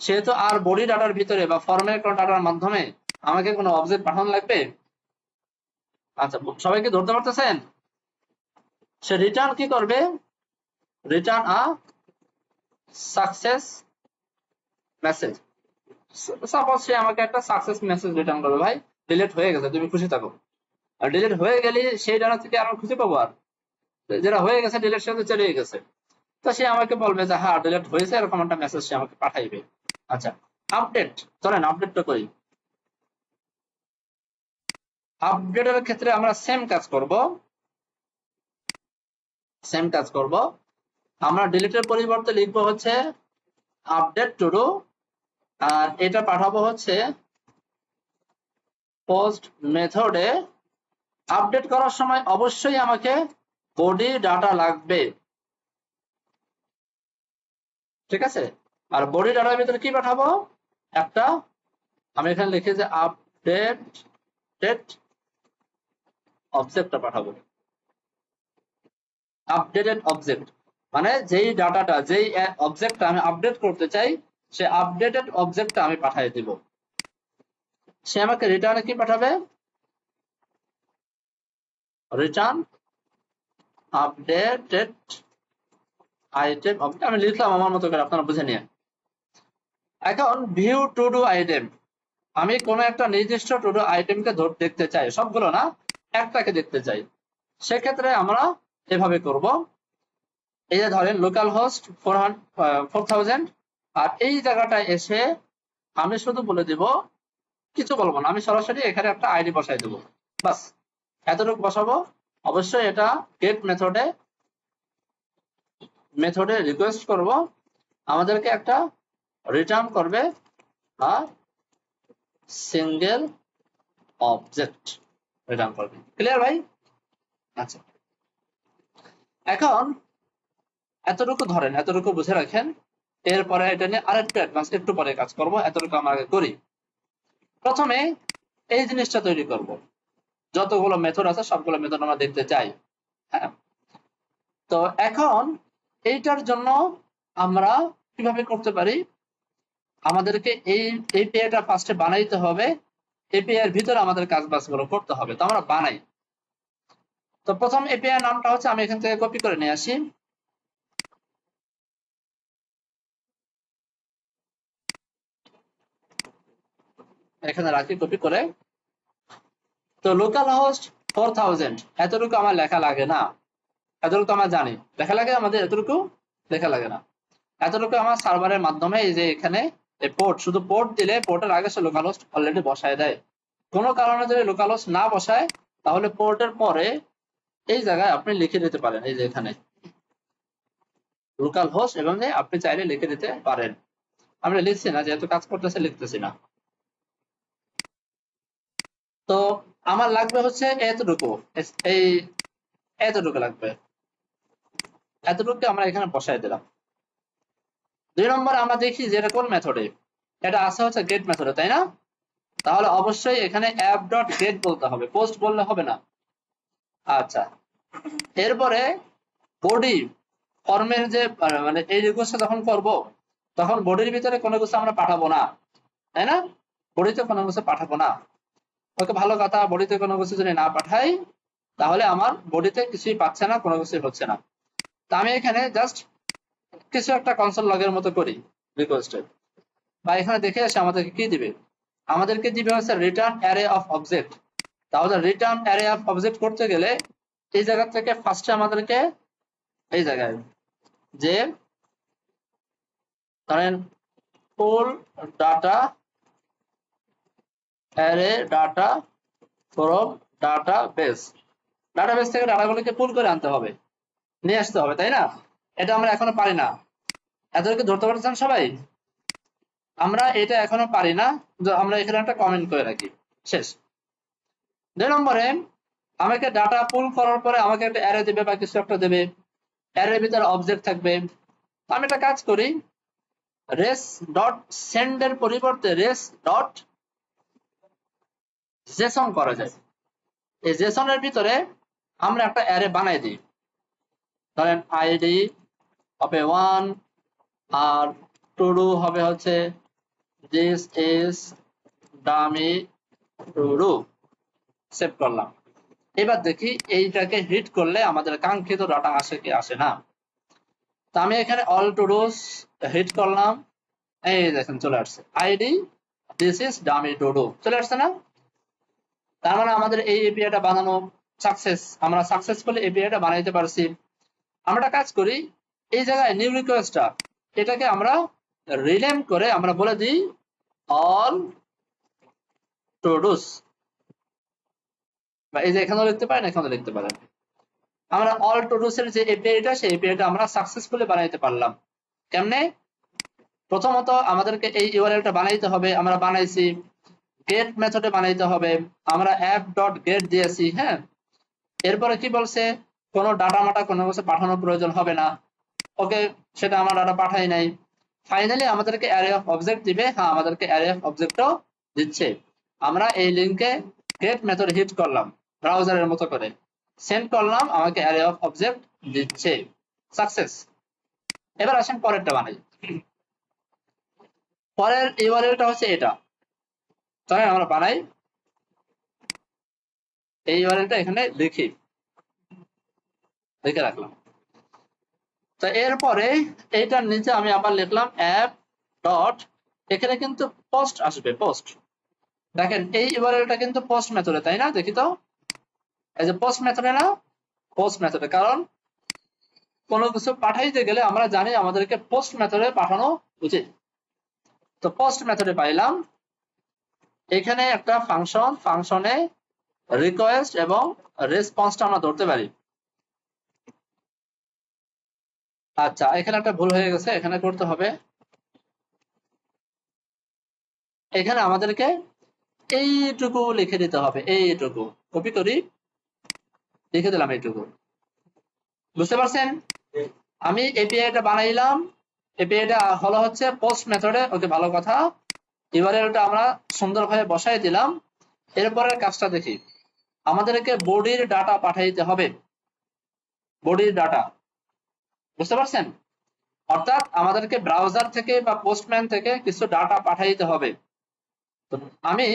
সেহেতু আর বডি ডাটার ভিতরে বা ফর্মের কোনো ডাটার মাধ্যমে আমাকে কোনো অবজেক্ট পাঠানো লাগবে। আচ্ছা, সবাইকে ধরতে পারতেছেন? সে রিটার্ন কি করবে? Return a success message. Suppose সে আমাকে একটা সাকসেস মেসেজ রিটার্ন করবে, ভাই ডিলিট হয়ে গেছে, তুমি খুশি থাকো। আর ডিলিট হয়ে গেলে সেই ডাটা থেকে আর খুঁজে পাবো? আর যেটা হয়ে গেছে ডিলিট সাথে চলে গেছে, তো সে আমাকে বলবে যে হ্যাঁ ডিলিট হয়েছে, এরকম একটা মেসেজ সে আমাকে পাঠাইবে। আচ্ছা, আপডেট, চলেন আপডেটটা করি। আপডেটের ক্ষেত্রে আমরা সেম কাজ করব। আমরা ডিলিটের পরিবর্তে লিখবো হচ্ছে আপডেট টু ডু, আর এটা পাঠাবো হচ্ছে পোস্ট মেথডে। আপডেট করার সময় অবশ্যই আমাকে বডি ডাটা লাগবে, ঠিক আছে? আর বডি ডাটার ভিতরে কি পাঠাবো? একটা, আমি এখানে লিখি যে আপডেট অবজেক্টটা পাঠাবো। আপডেটেড অবজেক্ট মানে যেই ডাটাটা, যেই অবজেক্টটা আমি আপডেট করতে চাই, সে আপডেটেড অবজেক্টটা আমি পাঠিয়ে দিব। সে আমাকে রিটার্নে কি পাঠাবে? Return updated item. আমি লিখলাম আমার মতো করে, আপনারা বুঝে নিন। এখন ভিউ টু ডু আইটেম, আমি কোন একটা নির্দিষ্ট টু ডু আইটেমকে দেখতে চাই, সবগুলো না, একটাকে দেখতে চাই। সেক্ষেত্রে আমরা এভাবে করব। এই যে ধরেন লোকাল হোস্ট 4000, আর এই জায়গাটায় এসে আমি শুধু বলে দিব, কিছু বলবো না, আমি সরাসরি এখানে একটা আইডি বসাই দেবো, বাস এতটুকু বসাবো। অবশ্যই এটা গেট মেথডে রিকোয়েস্ট করব, আমাদেরকে একটা রিটার্ন করবে সিঙ্গেল অবজেক্ট রিটার্ন করবে। ক্লিয়ার ভাই? আচ্ছা, এখন এতটুকু ধরেন, এতটুকু বুঝে রাখেন। এরপরে এটা নিয়ে আরেকটু অ্যাডভান্স, একটু পরে কাজ করব, এতটুকু আমরা আগে করি। প্রথমে এই জিনিসটা তৈরি করব, যতগুলো মেথড আছে সবগুলো মেথড আমরা দেখতে চাই। হ্যাঁ, তো এখন এইটার জন্য আমরা কিভাবে করতে পারি? আমাদেরকে এই এপিআইটা ফার্স্টে বানাইতে হবে, এপিআই এর ভিতরে আমাদের কাজ বাজগুলো করতে হবে, তো আমরা বানাই। তো প্রথম এপিআই নামটা হচ্ছে, আমি এখান থেকে কপি করে নিয়ে আসি। এখানে রাখি কপি করে। তো লোকাল হোস্ট 4000, এতটুকু আমার লেখা লাগে না, এতটুকু আমরা জানি লেখা লাগে, আমাদের এতটুকু লেখা লাগে না। এতটুকু আমার সার্ভারের মাধ্যমে এই যে এখানে পোর্ট, শুধু পোর্ট দিলে পোর্টের আগে সে লোকাল হোস্ট অলরেডি বসায় দেয়। কোনো কারণে যদি লোকাল হোস্ট না বসায়, তাহলে পোর্টের পরে এই জায়গায় আপনি লিখে দিতে পারেন, এই যে এখানে লোকাল হোস্ট, এবং আপনি চাইলে লিখে দিতে পারেন। আমরা লিখছি না, যেহেতু কাজ করতেছে লিখতেছি না। তো আমার লাগবে হচ্ছে এতটুকু, এই এতটুকু লাগবে, এতটুকু আমরা এখানে বসাই দিলাম। 2 নম্বর আমরা দেখি যে এটা কোন মেথডে, এটা আছে হচ্ছে গেট মেথডে, তাই না? তাহলে অবশ্যই এখানে অ্যাপ ডট গেট বলতে হবে, পোস্ট বললে হবে না। আচ্ছা, এরপরে বডি ফর্মের যে মানে এই রিকোয়েস্টটা যখন করব, তখন বডির ভিতরে কোনো কিছু আমরা পাঠাবো না, তাই না? বডিতে কোনো কিছু পাঠাবো না। ওকে, ভালো কথা, বডিতে কোনো কিছু যদি না পাঠাই, তাহলে আমার বডিতে কিছুই পাচ্ছে না, কোনো কিছুই হচ্ছে না। তা আমি এখানে জাস্ট কিছু একটা কনসোল লগের মতো করি রিকোয়েস্টে, বা এখানে দেখে আসে আমাদেরকে কি দিবে। আমাদেরকে দিবে হচ্ছে রিটার্ন অ্যারে অফ অবজেক্ট। তাহলে রিটার্ন অ্যারে অফ অবজেক্ট করতে গেলে এই জায়গা থেকে ফার্স্টে আমাদেরকে এই জায়গায় যে ধরেন pull data array data from database, database থেকে ডাটাগুলোকে পুল করে আনতে হবে, নিয়ে আসতে হবে, তাই না? এটা আমরা এখনো পারি না, এদেরকে ধরতে পারছেন সবাই? আমরা এটা এখনো পারি না, আমরা এখানে একটা কমেন্ট করে রাখি, শেষ। 2 নম্বরে আমাকে ডাটা পুল করার পরে আমাকে একটা অ্যারে দেবে বা কিছু একটা দেবে, অ্যারের ভিতরে অবজেক্ট থাকবে। আমি একটা কাজ করি, রেস ডট সেন্ড এর পরিবর্তে রেস ডট জেসন করা যায়। এই জেসনের ভিতরে আমরা একটা অ্যারে বানাই দিই, ধরেন আইডি হবে 1, আর টু ডু হবে হচ্ছে this is dummy to do, save করলাম। এবার দেখি এইটাকে হিট করলে আমাদের কাঙ্ক্ষিত ডাটা আসে কি আসে না। তো আমি এখানে অল টু ডুস হিট করলাম, এই দেখেন চলে আসছে ID this is dummy to do, চলে আসছে না? তার মানে আমাদের এই এপিআইটা বানানো সাকসেস, আমরা সাকসেসফুলি এপিআইটা বানাইতে পারছি। আমরা একটা কাজ করি, এই জায়গায় নিউ রিকোয়েস্টটা এটাকে আমরা রিনেম করে আমরা বলে দিই অল টু ডুস, বা এই যে এখানেও লিখতে পারেন এখানেও লিখতে পারেন। আমরা অল টু ডুস এর যে এপিআইটা সেই এপিআইটা আমরা সাকসেসফুলি বানাইতে পারলাম। কেমনে? প্রথমত আমাদেরকে এই ইউআরএলটা বানাইতে হবে, আমরা বানাইছি। গেট মেথডে বানাইতে হবে, আমরা অ্যাপ ডট গেট দিয়েছি। হ্যাঁ, এরপরে কি বলছে, কোনো ডাটা মাটা কোনো কিছু পাঠানোর প্রয়োজন হবে না। ওকে, সেটা আমরা ডাটা পাঠাই নাই। ফাইনালি আমাদেরকে অ্যারে অফ অবজেক্ট দিবে, হ্যাঁ আমাদেরকে অ্যারে অফ অবজেক্টও দিচ্ছে। আমরা এই লিংকে গেট মেথড হিট করলাম ব্রাউজারের মতো করে, সেন্ড করলাম, আমাকে অ্যারে অফ অবজেক্ট দিচ্ছে, সাকসেস। এবার আসেন পরেরটা বানাই। পরের ইউআরএলটা হচ্ছে এটা, তাহলে আমরা বানাই এই ইউআরএলটা এখানে লিখে রাখলাম। তো এরপরে এইটার নিচে আমি আবার লিখলাম অ্যাপ ডট, এখানে কিন্তু পোস্ট আসবে, পোস্ট। দেখেন এই ইউআরএলটা কিন্তু পোস্ট মেথডে, তাই না? দেখি তো, এই যে পোস্ট মেথডে না, পোস্ট মেথডে, কারণ কোনো কিছু পাঠাইতে গেলে আমরা জানি আমাদেরকে পোস্ট মেথডে পাঠানো উচিত। তো পোস্ট মেথডে পাইলাম, এখানে একটা ফাংশন, ফাংশনে রিকোয়েস্ট এবং রেসপন্সটা আমরা ধরতে পারি। আচ্ছা, এখানে একটা ভুল হয়ে গেছে, এখানে করতে হবে, এখানে আমাদেরকে এইটুকু লিখে দিতে হবে, এইটুকু কপি করি লিখে দিলাম এইটুকু। বুঝতে পারছেন? আমি এপিআইটা বানাইলাম, এপিআইটা হলো হচ্ছে পোস্ট মেথডে, ওকে ভালো কথা। ইউআরএলটা আমরা সুন্দরভাবে বসাই দিলাম। এরপরের কাজটা দেখি, আমাদেরকে বডির ডাটা পাঠাইতে হবে, বডির ডাটা। বুঝতে পারছেন? অর্থাৎ আমাদেরকে ব্রাউজার থেকে বা পোস্টম্যান থেকে কিছু ডাটা পাঠাইতে হবে। তো আমি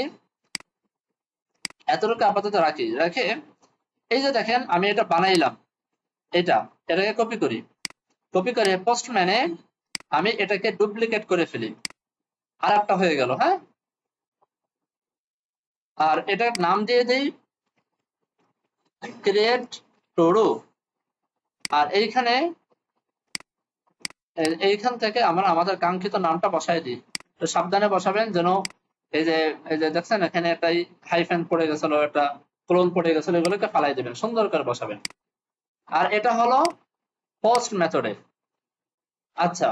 এতটুকু আপাতত রাখি, রেখে এই যে দেখেন আমি এটা বানাইলাম, এটাকে কপি করি, কপি করে পোস্টম্যানে আমি এটাকে ডুপ্লিকেট করে ফেলি, আর একটা হয়ে গেল। হ্যাঁ, আর এটার নাম দিয়ে দেই ক্রিয়েট টু ডু, আর এইখান থেকে আমরা আমাদের কাঙ্ক্ষিত নামটা বসাই দিই। তো সাবধানে বসাবেন যেন এই যে দেখছেন এখানে একটা হাইফেন পড়ে গেছিল, একটা ক্লোন পড়ে গেছিল, এগুলোকে ফালাই দিবেন, সুন্দর করে বসাবেন। আর এটা হলো পোস্ট মেথডে। আচ্ছা,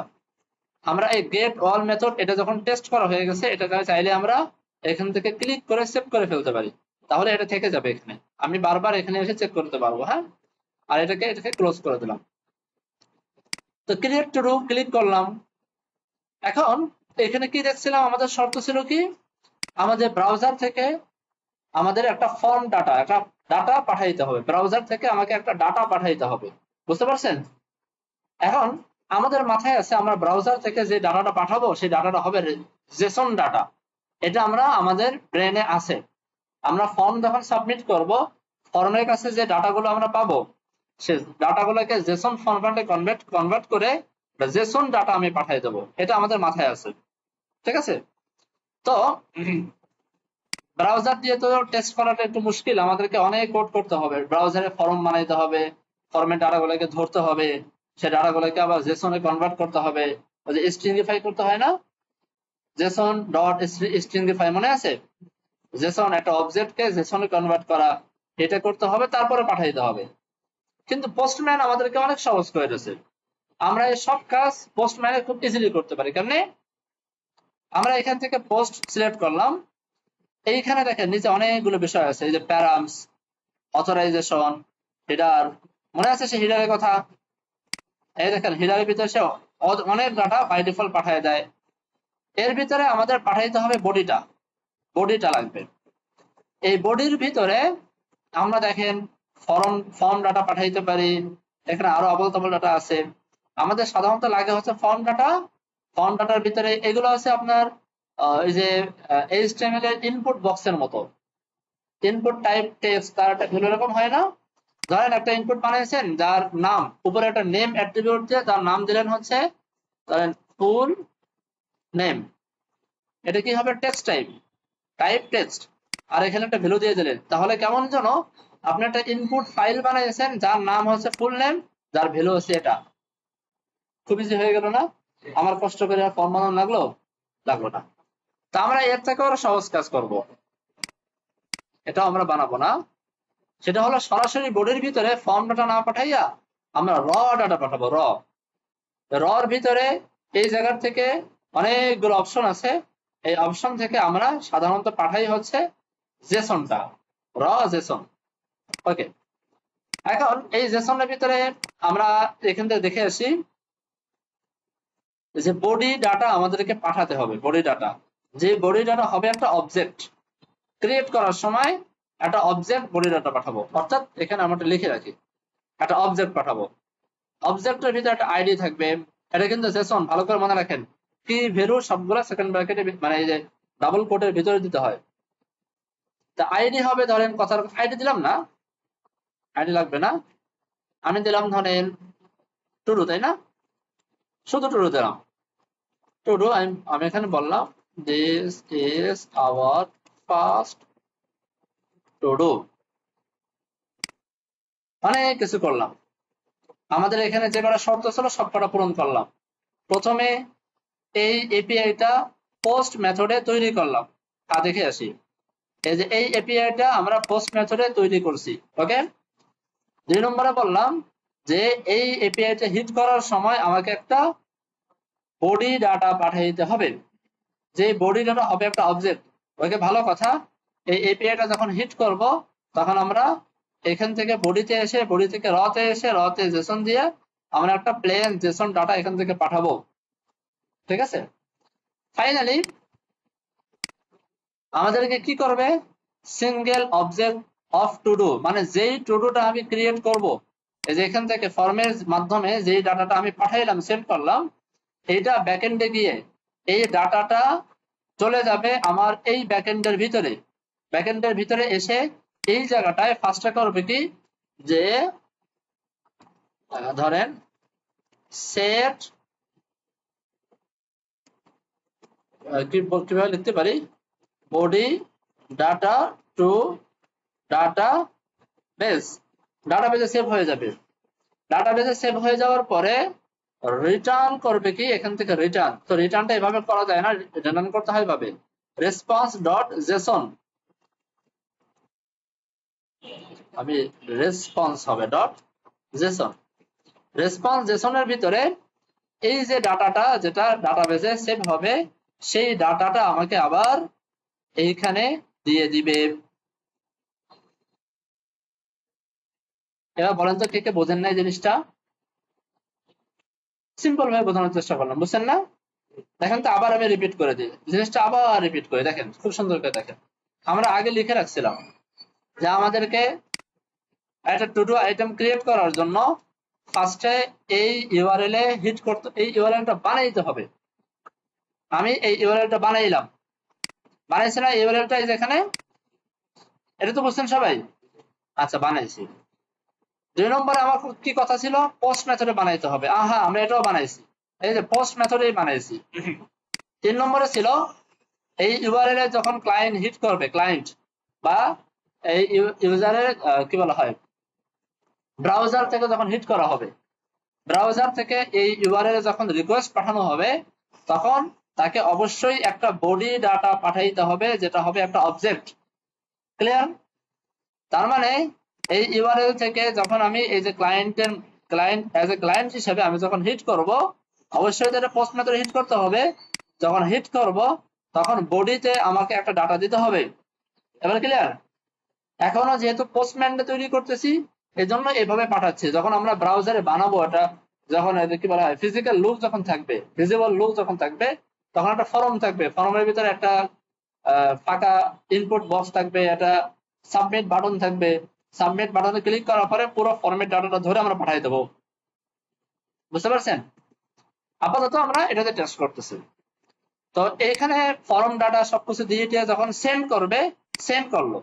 আমরা এই গেট অল মেথড এটা যখন টেস্ট করা হয়ে গেছে, এটা চাইলে আমরা এখান থেকে ক্লিক করে সেভ করে ফেলতে পারি, তাহলে এটা থেকে যাবে এখানে, আমি বারবার এখানে এসে চেক করতে পারবো। হ্যাঁ, আর এটাকে ক্লোজ করে দিলাম। তো ক্রিয়েট টু ডু ক্লিক করলাম। এখন এখানে কি দেখছিলাম, আমাদের শর্ত ছিল কি, আমাদের ব্রাউজার থেকে আমাদের একটা ফর্ম ডাটা, একটা ডাটা পাঠাইতে হবে, ব্রাউজার থেকে আমাকে একটা ডাটা পাঠাইতে হবে। বুঝতে পারছেন? এখন আমাদের মাথায় আছে আমরা ব্রাউজার থেকে যে ডাটাটা পাঠাবো সেই ডাটাটা হবে জেসন ডাটা, এটা আমরা আমাদের ব্রেনে আছে। আমরা ফর্ম যখন সাবমিট করব, ফর্মের কাছে যে ডাটাগুলো আমরা পাবো সে ডাটাগুলোকে জেসন ফরম্যাটে কনভার্ট করে জেসন ডাটা আমি পাঠিয়ে দেবো, এটা আমাদের মাথায় আছে। ঠিক আছে? তো ব্রাউজার দিয়ে তো টেস্ট করাটা একটু মুশকিল, আমাদেরকে অনেক কোড করতে হবে, ব্রাউজারে ফর্ম বানাইতে হবে, ফর্মের ডাটাগুলোকে ধরতে হবে, সেই ডাটাগুলোকে আবার জেসনে কনভার্ট করতে হবে, ওই যে স্ট্রিংিফাই করতে হয় না, জেসন ডট স্ট্রিংিফাই, মনে আছে? জেসন একটা অবজেক্টকে জেসনে কনভার্ট করা, এটা করতে হবে, তারপরে পাঠাইতে হবে। কিন্তু পোস্টম্যান আমাদেরকে অনেক সহজ করে দিয়েছে, আমরা এই সব কাজ পোস্টম্যানে খুব ইজিলি করতে পারি। কেমনে? আমরা এখান থেকে পোস্ট সিলেক্ট করলাম, এইখানে দেখেন নিচে অনেকগুলো বিষয় আছে, এই যে প্যারামস, অথরাইজেশন, হেডার, মনে আছে সেই হেডারের কথা? এই দেখেন হেডারের ভিতরে সে অনেক ডাটা বাই ডিফল্ট পাঠিয়ে দেয়। এর ভিতরে আমাদের পাঠাইতে হবে বডিটা লাগবে। এই বডির ভিতরে আমরা দেখেন ফর্ম ডাটা পাঠাইতে পারি, এখানে আরো আবল তাবল ডাটা আছে। আমাদের সাধারণত লাগে হচ্ছে ফর্ম ডাটার ভিতরে এগুলো আছে আপনার এই যে HTML এর ইনপুট বক্সের মতো, ইনপুট টাইপ টেক্সট তার একটা ভ্যালু এরকম হয় না? ধরেন একটা ইনপুট বানিয়েছেন যার নাম, উপরে একটা নেম অ্যাট্রিবিউট দিয়ে তার নাম দিলেন হচ্ছে ধরেন ফুল নেম, এটা কি হবে? টেক্সট টাইপ, টাইপ টেক্সট, আর এখানে একটা ভ্যালু দিয়ে দিলেন, তাহলে কেমন যেন আপনি একটা ইনপুট ফাইল বানিয়েছেন যার নাম হচ্ছে ফুল নেম, যার ভ্যালু হচ্ছে এটা। খুব ইজি হয়ে গেল না? আমার কষ্ট করে ফর্ম বানানো লাগলো? লাগলো না। তা আমরা এর থেকে আরো সহজ কাজ করব, এটা আমরা বানাবো না, সেটা হলো সরাসরি বোর্ডের ভিতরে ফর্ম ডাটা না পাঠাইয়া আমরা র ডাটা পাঠাবো। রর ভিতরে এই জায়গা থেকে অনেকগুলো অপশন আছে, এই অপশন থেকে আমরা সাধারণত পাঠাই হচ্ছে জেসনটা, র জেসন। ওকে, এখন এই জেসনের ভিতরে আমরা এখান থেকে দেখে আসি যে বডি ডাটা আমাদেরকে পাঠাতে হবে। বডি ডাটা, যে বডি ডাটা হবে একটা অবজেক্ট, ক্রিয়েট করার সময় একটা অবজেক্ট বডি ডাটা পাঠাবো, অর্থাৎ এখানে আমরা লিখে রাখি একটা অবজেক্ট পাঠাবো। অবজেক্টের ভিতরে একটা আইডি থাকবে, এটা কিন্তু জেসন, ভালো করে মনে রাখেন, কি ভ্যালু সবগুলো সেকেন্ড ব্র্যাকেটে মানে এই যে ডাবল কোটের ভিতরে দিতে হয়। তা আইডি হবে, ধরেন কথার আইডি দিলাম না, আইডি লাগবে না, আমি দিলাম ধরেন টুডু, তাই না? শুধু টুডু দিলাম, টুডু। আমি এখানে বললাম this is our first Tudu, অনেক কিছু করলাম, আমাদের এখানে যে কটা শর্ত ছিল সব কটা পূরণ করলাম। প্রথমে এই এপিআইটা পোস্ট মেথডে তৈরি করলাম, তা দেখে আসি। এই যে এই এপিআইটা আমরা পোস্ট মেথডে তৈরি করছি। ওকে, 2 নম্বরে বললাম যে এই এপিআইটা হিট করার সময় আমাকে একটা বডি ডাটা পাঠিয়ে দিতে হবে, যে বডি ডাটা হবে একটা অবজেক্ট। ওকে, ভালো কথা, এই এপিআইটা যখন হিট করব তখন আমরা এখান থেকে বডিতে এসে, বডি থেকে রতে এসে, রতে জেসন দিয়ে আমরা একটা প্লেন জেসন ডাটা এখান থেকে পাঠাবো। ঠিক আছে, ফাইনালি আমাদেরকে কি করবে? Single object of to do, মানে যেই টু ডুটা আমি ক্রিয়েট করব, এই যে এখান থেকে ফর্মের মাধ্যমে যেই ডাটাটা আমি পাঠাইলাম, সেন্ড করলাম, এইটা ব্যাকএন্ডে গিয়ে এই ডাটাটা চলে যাবে আমার এই ব্যাকএন্ডের ভিতরে। ব্যাকএন্ডের ভিতরে এসে এই জায়গাটায় ফার্স্টে করবে কি, যে ধরেন সেট, কিভাবে লিখতে পারি, body data to database, ডাটাবেসে সেভ হয়ে যাবে। ডাটাবেসে সেভ হয়ে যাওয়ার পরে রিটার্ন করবে কি, এখান থেকে রিটার্ন, তো রিটার্নটা এভাবে করা যায় না, রিটার্ন করতে হয় ভাবে রেসপন্স ডট জেসন, আমি রেসপন্স হবে ডট জেসন। রেসপন্স জেসনের ভিতরে এই যে ডাটাটা যেটা ডাটাবেসে সেভ হবে, সেই ডাটাটা আমাকে আবার এইখানে দিয়ে দিবে। এবার বলেন তো কে কে বোঝেন না এই জিনিসটা? সিম্পল ভাবে বোঝানোর চেষ্টা করলাম, বুঝছেন না? দেখেন তো, আবার আমি রিপিট করে দিই জিনিসটা, আবার রিপিট করে দেখেন, খুব সুন্দর করে দেখেন। আমরা আগে লিখে রাখছিলাম যে আমাদেরকে একটা টু ডু আইটেম ক্রিয়েট করার জন্য ফার্স্টে এই ইউআরএল এ হিট করতে, এই ইউআরএলটা বানাইতে হবে। আমি এই ইউআরএলটা বানাইলাম, বানাইছি না ইউআরএলটা, এই যেখানে, এটা তো বুঝছেন সবাই? আচ্ছা, বানাইছি। 2 নম্বরে আমার কি কথা ছিল, পোস্ট মেথডে বানাইতে হবে, আহা আমরা এটাও বানাইছি, এই যে পোস্ট মেথডেই বানাইছি। 3 নম্বরে ছিল এই ইউআরএল এ যখন ক্লায়েন্ট হিট করবে, ক্লায়েন্ট বা এই ইউজারের কি বলা হয়, ব্রাউজার থেকে যখন হিট করা হবে, ব্রাউজার থেকে এই ইউআরএল এ যখন রিকোয়েস্ট পাঠানো হবে, তখন তাকে অবশ্যই একটা বডি ডাটা পাঠাইতে হবে, যেটা হবে একটা অবজেক্ট। ক্লিয়ার? তার মানে এই ইউআরএল থেকে যখন আমি এই যে ক্লায়েন্ট অ্যাজ এ ক্লায়েন্ট হিসেবে আমি যখন হিট করব, অবশ্যই এটা পোস্ট মেথডে হিট করতে হবে। যখন হিট করব তখন বডিতে আমাকে একটা ডাটা দিতে হবে। এবার ক্লিয়ার? এখনো যেহেতু পোস্টম্যানটা তৈরি করতেছি, এই জন্য এভাবে পাঠাচ্ছি। যখন আমরা ব্রাউজারে বানাবো এটা, যখন কি বলা হয়, ফিজিক্যাল লুক যখন থাকবে, ভিজিবল লুক যখন থাকবে, তখন একটা ফর্ম থাকবে, ফর্মের ভিতরে একটা ফাঁকা ইনপুট বক্স থাকবে, একটা সাবমিট বাটন থাকবে। সাবমিট বাটনে ক্লিক করার পরে পুরো ফর্মের ডাটাটা ধরে আমরা পাঠিয়ে দেবো। বুঝতে পারছেন? আপাতত আমরা এটাতে টেস্ট করতেছি। তো এখানে ফর্ম ডাটা সবকিছু দিয়ে যখন সেন্ড করবে, সেন্ড করলো,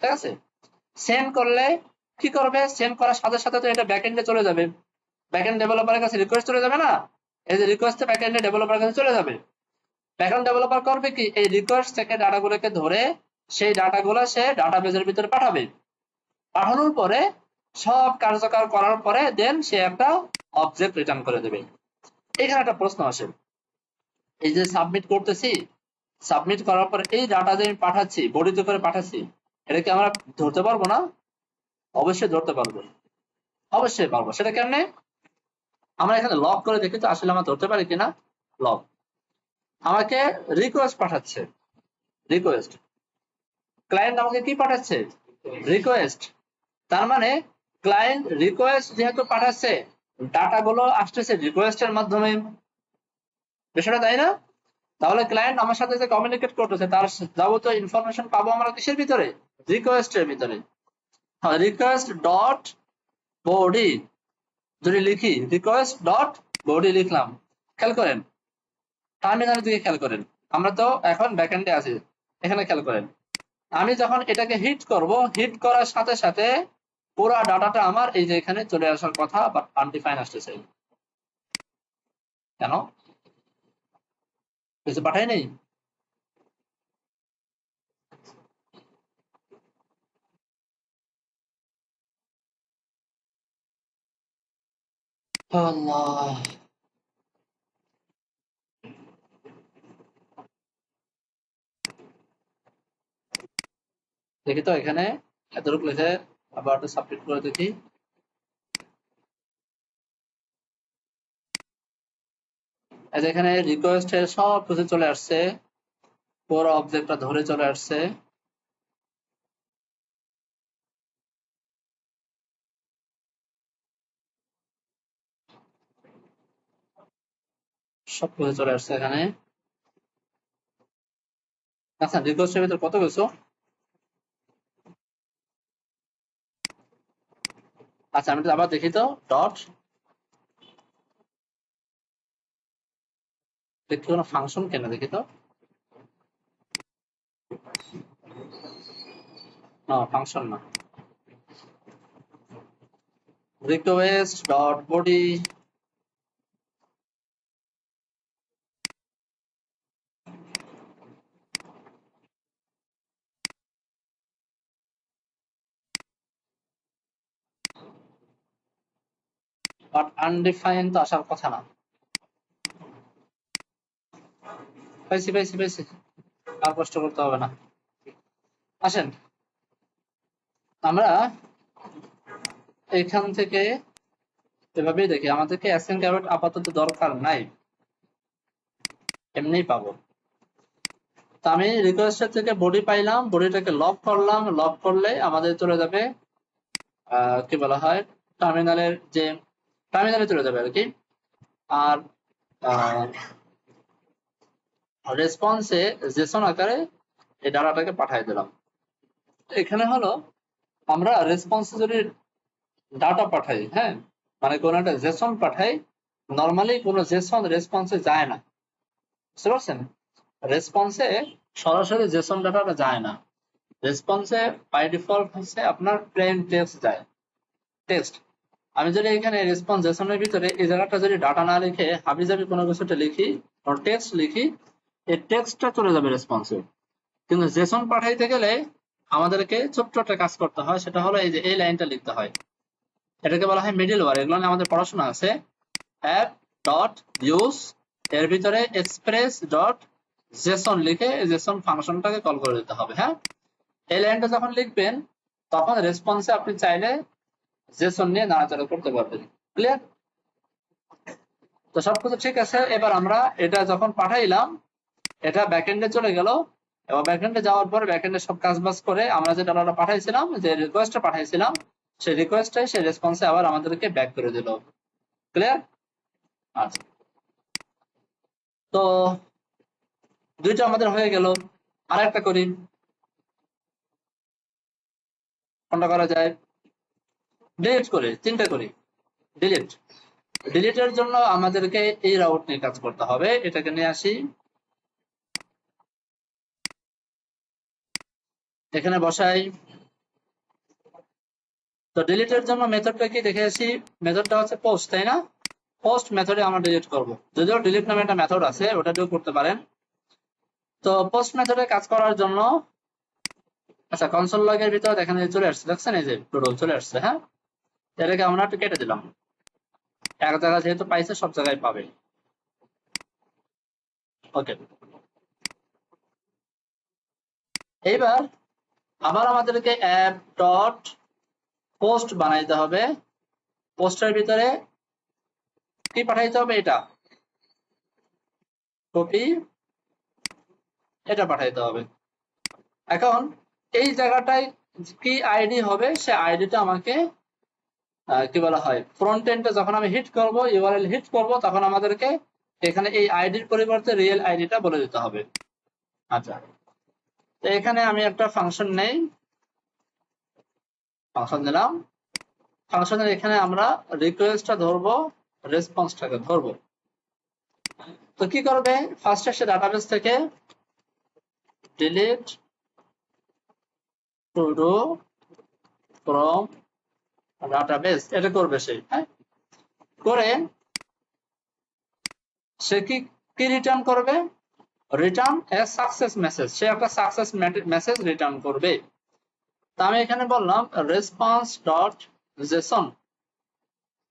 ঠিক আছে, সেন্ড করলে কি করবে, সেন্ড করার সাথে সাথে তো এটা ব্যাকএন্ডে চলে যাবে, ব্যাকএন্ড ডেভেলপারের কাছে রিকোয়েস্ট চলে যাবে না, এই যে রিকোয়েস্ট ব্যাকএন্ডে ডেভেলপারের কাছে চলে যাবে। ব্যাকএন্ড ডেভেলপার করবে কি, এই রিকোয়েস্ট থেকে ডাটাগুলোকে ধরে সেই ডাটাগুলো সে ডাটাবেজের ভিতরে পাঠাবে। পাঠানোর পরে সব কার্যকর করার পরে দেন সে একটা অবজেক্ট রিটার্ন করে দেবে। এখানে একটা প্রশ্ন আসে, এই যে সাবমিট করতেছি, সাবমিট করার পরে এই ডাটা যে আমি পাঠাচ্ছি, বডিতে করে পাঠাচ্ছি, এটা কি আমরা ধরতে পারবো না? অবশ্যই ধরতে পারবো, অবশ্যই পারবো। সেটা কেমনে? আমরা এখানে লগ করে দেখি তো আসলে আমরা ধরতে পারি কিনা। লগ আমাকে রিকোয়েস্ট পাঠাচ্ছে, রিকোয়েস্ট, ক্লায়েন্ট আমাকে কি পাঠাচ্ছে, রিকোয়েস্ট। তার মানে ক্লায়েন্ট রিকোয়েস্ট যেহেতু পাঠাচ্ছে, ডাটাগুলো আসতেছে রিকোয়েস্টের মাধ্যমে, বিষয়টা তাই না? তাহলে ক্লায়েন্ট আমার সাথে যে কমিউনিকেট করতেছে তার যাবতীয় ইনফরমেশন পাবো আমরা কিসের ভিতরে, রিকোয়েস্টের ভিতরে। রিকোয়েস্ট ডট বডি যদি লিখি, রিকোয়েস্ট ডট বডি লিখলাম, খেয়াল করেন টার্মিনালের দিকে খেয়াল করেন, আমরা তো এখন ব্যাকএন্ডে আছি, এখানে খেয়াল করেন আমি যখন এটাকে হিট করব, হিট করার সাথে সাথে পুরো ডাটাটা আমার এই যে এখানে চলে আসার কথা, বাট আনডিফাইন আসতেছে কেন, কিছু পাঠাই নেই। আল্লাহ, দেখি তো এখানে এতটুকু লিখে আবার সাবমিট করে দেখি। এই যে এখানে রিকোয়েস্টের সব কিছু চলে আসছে, পুরো অবজেক্টটা ধরে চলে আসছে। সব কিছু চলে আসছে এখানে। আচ্ছা রিকোয়েস্টের ভিতরে কত কিছু, আচ্ছা আমি আবার দেখি তো, ডট দেখি কোনো ফাংশন কেন, দেখি তো, না ফাংশন না, request dot body, but undefined তো আসার কথা না। পাইছি পাইছি পাইছি, আর কষ্ট করতে হবে না। আসেন আমরা এখান থেকে এভাবেই দেখি, আমাদেরকে অ্যাসাইন ক্যারট আপাতত দরকার নাই, এমনিই পাবো। তো আমি রিকোয়েস্টের থেকে বডি পাইলাম, বডিটাকে লক করলাম, লক করলে আমাদের চলে যাবে কি বলা হয়, টার্মিনালের যে টার্মিনালে চলে যাবে আর কি। আর রেসপন্সে জেসন আকারে এই ডাটাটাকে পাঠিয়ে দিলাম। এখানে হলো আমরা রেসপন্সে যদি ডাটা পাঠাই, হ্যাঁ মানে কোন একটা জেসন পাঠাই, নর্মালি কোনো জেসন রেসপন্সে যায় না, বুঝতে পারছেন? রেসপন্সে সরাসরি জেসন ডাটাটা যায় না, রেসপন্সে বাই ডিফল্ট হচ্ছে আপনার প্লেন টেক্সট যায়, টেক্সট। আমি যদি এখানে রেসপন্স জেসনের ভিতরে এই জায়গাটা যদি ডাটা না লিখে হাবিজাবি কোনো কিছুটা লিখি, টেক্সট লিখি, এই টেক্সটটা চলে যাবে রেসপন্সে। কিন্তু জেসন পাঠাইতে গেলে আমাদেরকে ছোট্ট একটা কাজ করতে হয়, সেটা হলো এই যে এই লাইনটা লিখতে হয়, এটাকে বলা হয় মিডল ওয়্যার, এগুলো নিয়ে আমাদের পড়াশোনা আছে। অ্যাপ ডট ইউজ এর ভিতরে এক্সপ্রেস ডট জেসন লিখে জেসন ফাংশনটাকে কল করে দিতে হবে। হ্যাঁ, এই লাইনটা যখন লিখবেন তখন রেসপন্সে আপনি চাইলে জেসন নিয়ে নাড়াচাড়া করতে পারবেন। ক্লিয়ার? তো সবকিছু ঠিক আছে। এবার আমরা এটা যখন পাঠাইলাম, এটা ব্যাকএন্ডে চলে গেল, এবং ব্যাকএন্ডে যাওয়ার পরে ব্যাকএন্ডে সব কাজ বাজ করে আমরা যে ডাটাটা পাঠাইছিলাম, যে রিকোয়েস্টটা পাঠাইছিলাম, সেই রিকোয়েস্টটাই সেই রেসপন্সে আবার আমাদেরকে ব্যাক করে দিল। ক্লিয়ার? আচ্ছা, তো দুইটা আমাদের হয়ে গেল, আর একটা করি, কোনটা করা যায়, ডিলিট করে তিনটা করি, ডিলিট। ডিলিটের জন্য আমাদেরকে এই রাউট নিয়ে কাজ করতে হবে, এটাকে নিয়ে আসি, এখানে বসাই। তো ডিলিটের জন্য মেথডটা কি দেখে আসি। মেথডটা হচ্ছে পোস্ট, তাই না? পোস্ট মেথডে আমরা ডিলিট করব, যদিও ডিলিট নামে একটা মেথড আছে, ওটা দিয়েও করতে পারেন। তো পোস্ট মেথডে কাজ করার জন্য, আচ্ছা কনসোল লগের ভিতরে দেখেন চলে আসছে, দেখছেন এই যে টোটাল চলে আসছে। হ্যাঁ, এটাকে আমরা একটু কেটে দিলাম, এক জায়গায় যেহেতু পাইছে সব জায়গায় পাবে। ওকে, এইবার আবার আমাদেরকে অ্যাপ ডট পোস্ট বানাইতে হবে। পোস্টের ভিতরে কি পাঠাইতে হবে, এটা কপি, এটা পাঠাইতে হবে। এখন এই জায়গাটায় কি আইডি হবে, সে আইডিটা আমাকে কি বলা হয়, ফ্রন্ট এন্ডে যখন আমি হিট করব, ইউআরএল হিট করব, তখন আমাদেরকে এখানে এই আইডির পরিবর্তে রিয়েল আইডিটা বলে দিতে হবে। আচ্ছা, তো এখানে আমি একটা ফাংশন নেই, ফাংশন দিলাম। ফাংশনের এখানে আমরা রিকোয়েস্টটা ধরবো, রেসপন্সটাকে ধরবো। তো কি করবে, ফার্স্ট সে ডাটাবেস থেকে delete to do from database, এটা করবে সে। হ্যাঁ, করে সে কি কি রিটার্ন করবে, রিটার্ন এ সাকসেস মেসেজ, সে একটা সাকসেস মেসেজ রিটার্ন করবে। তা আমি এখানে বললাম response dot Jason,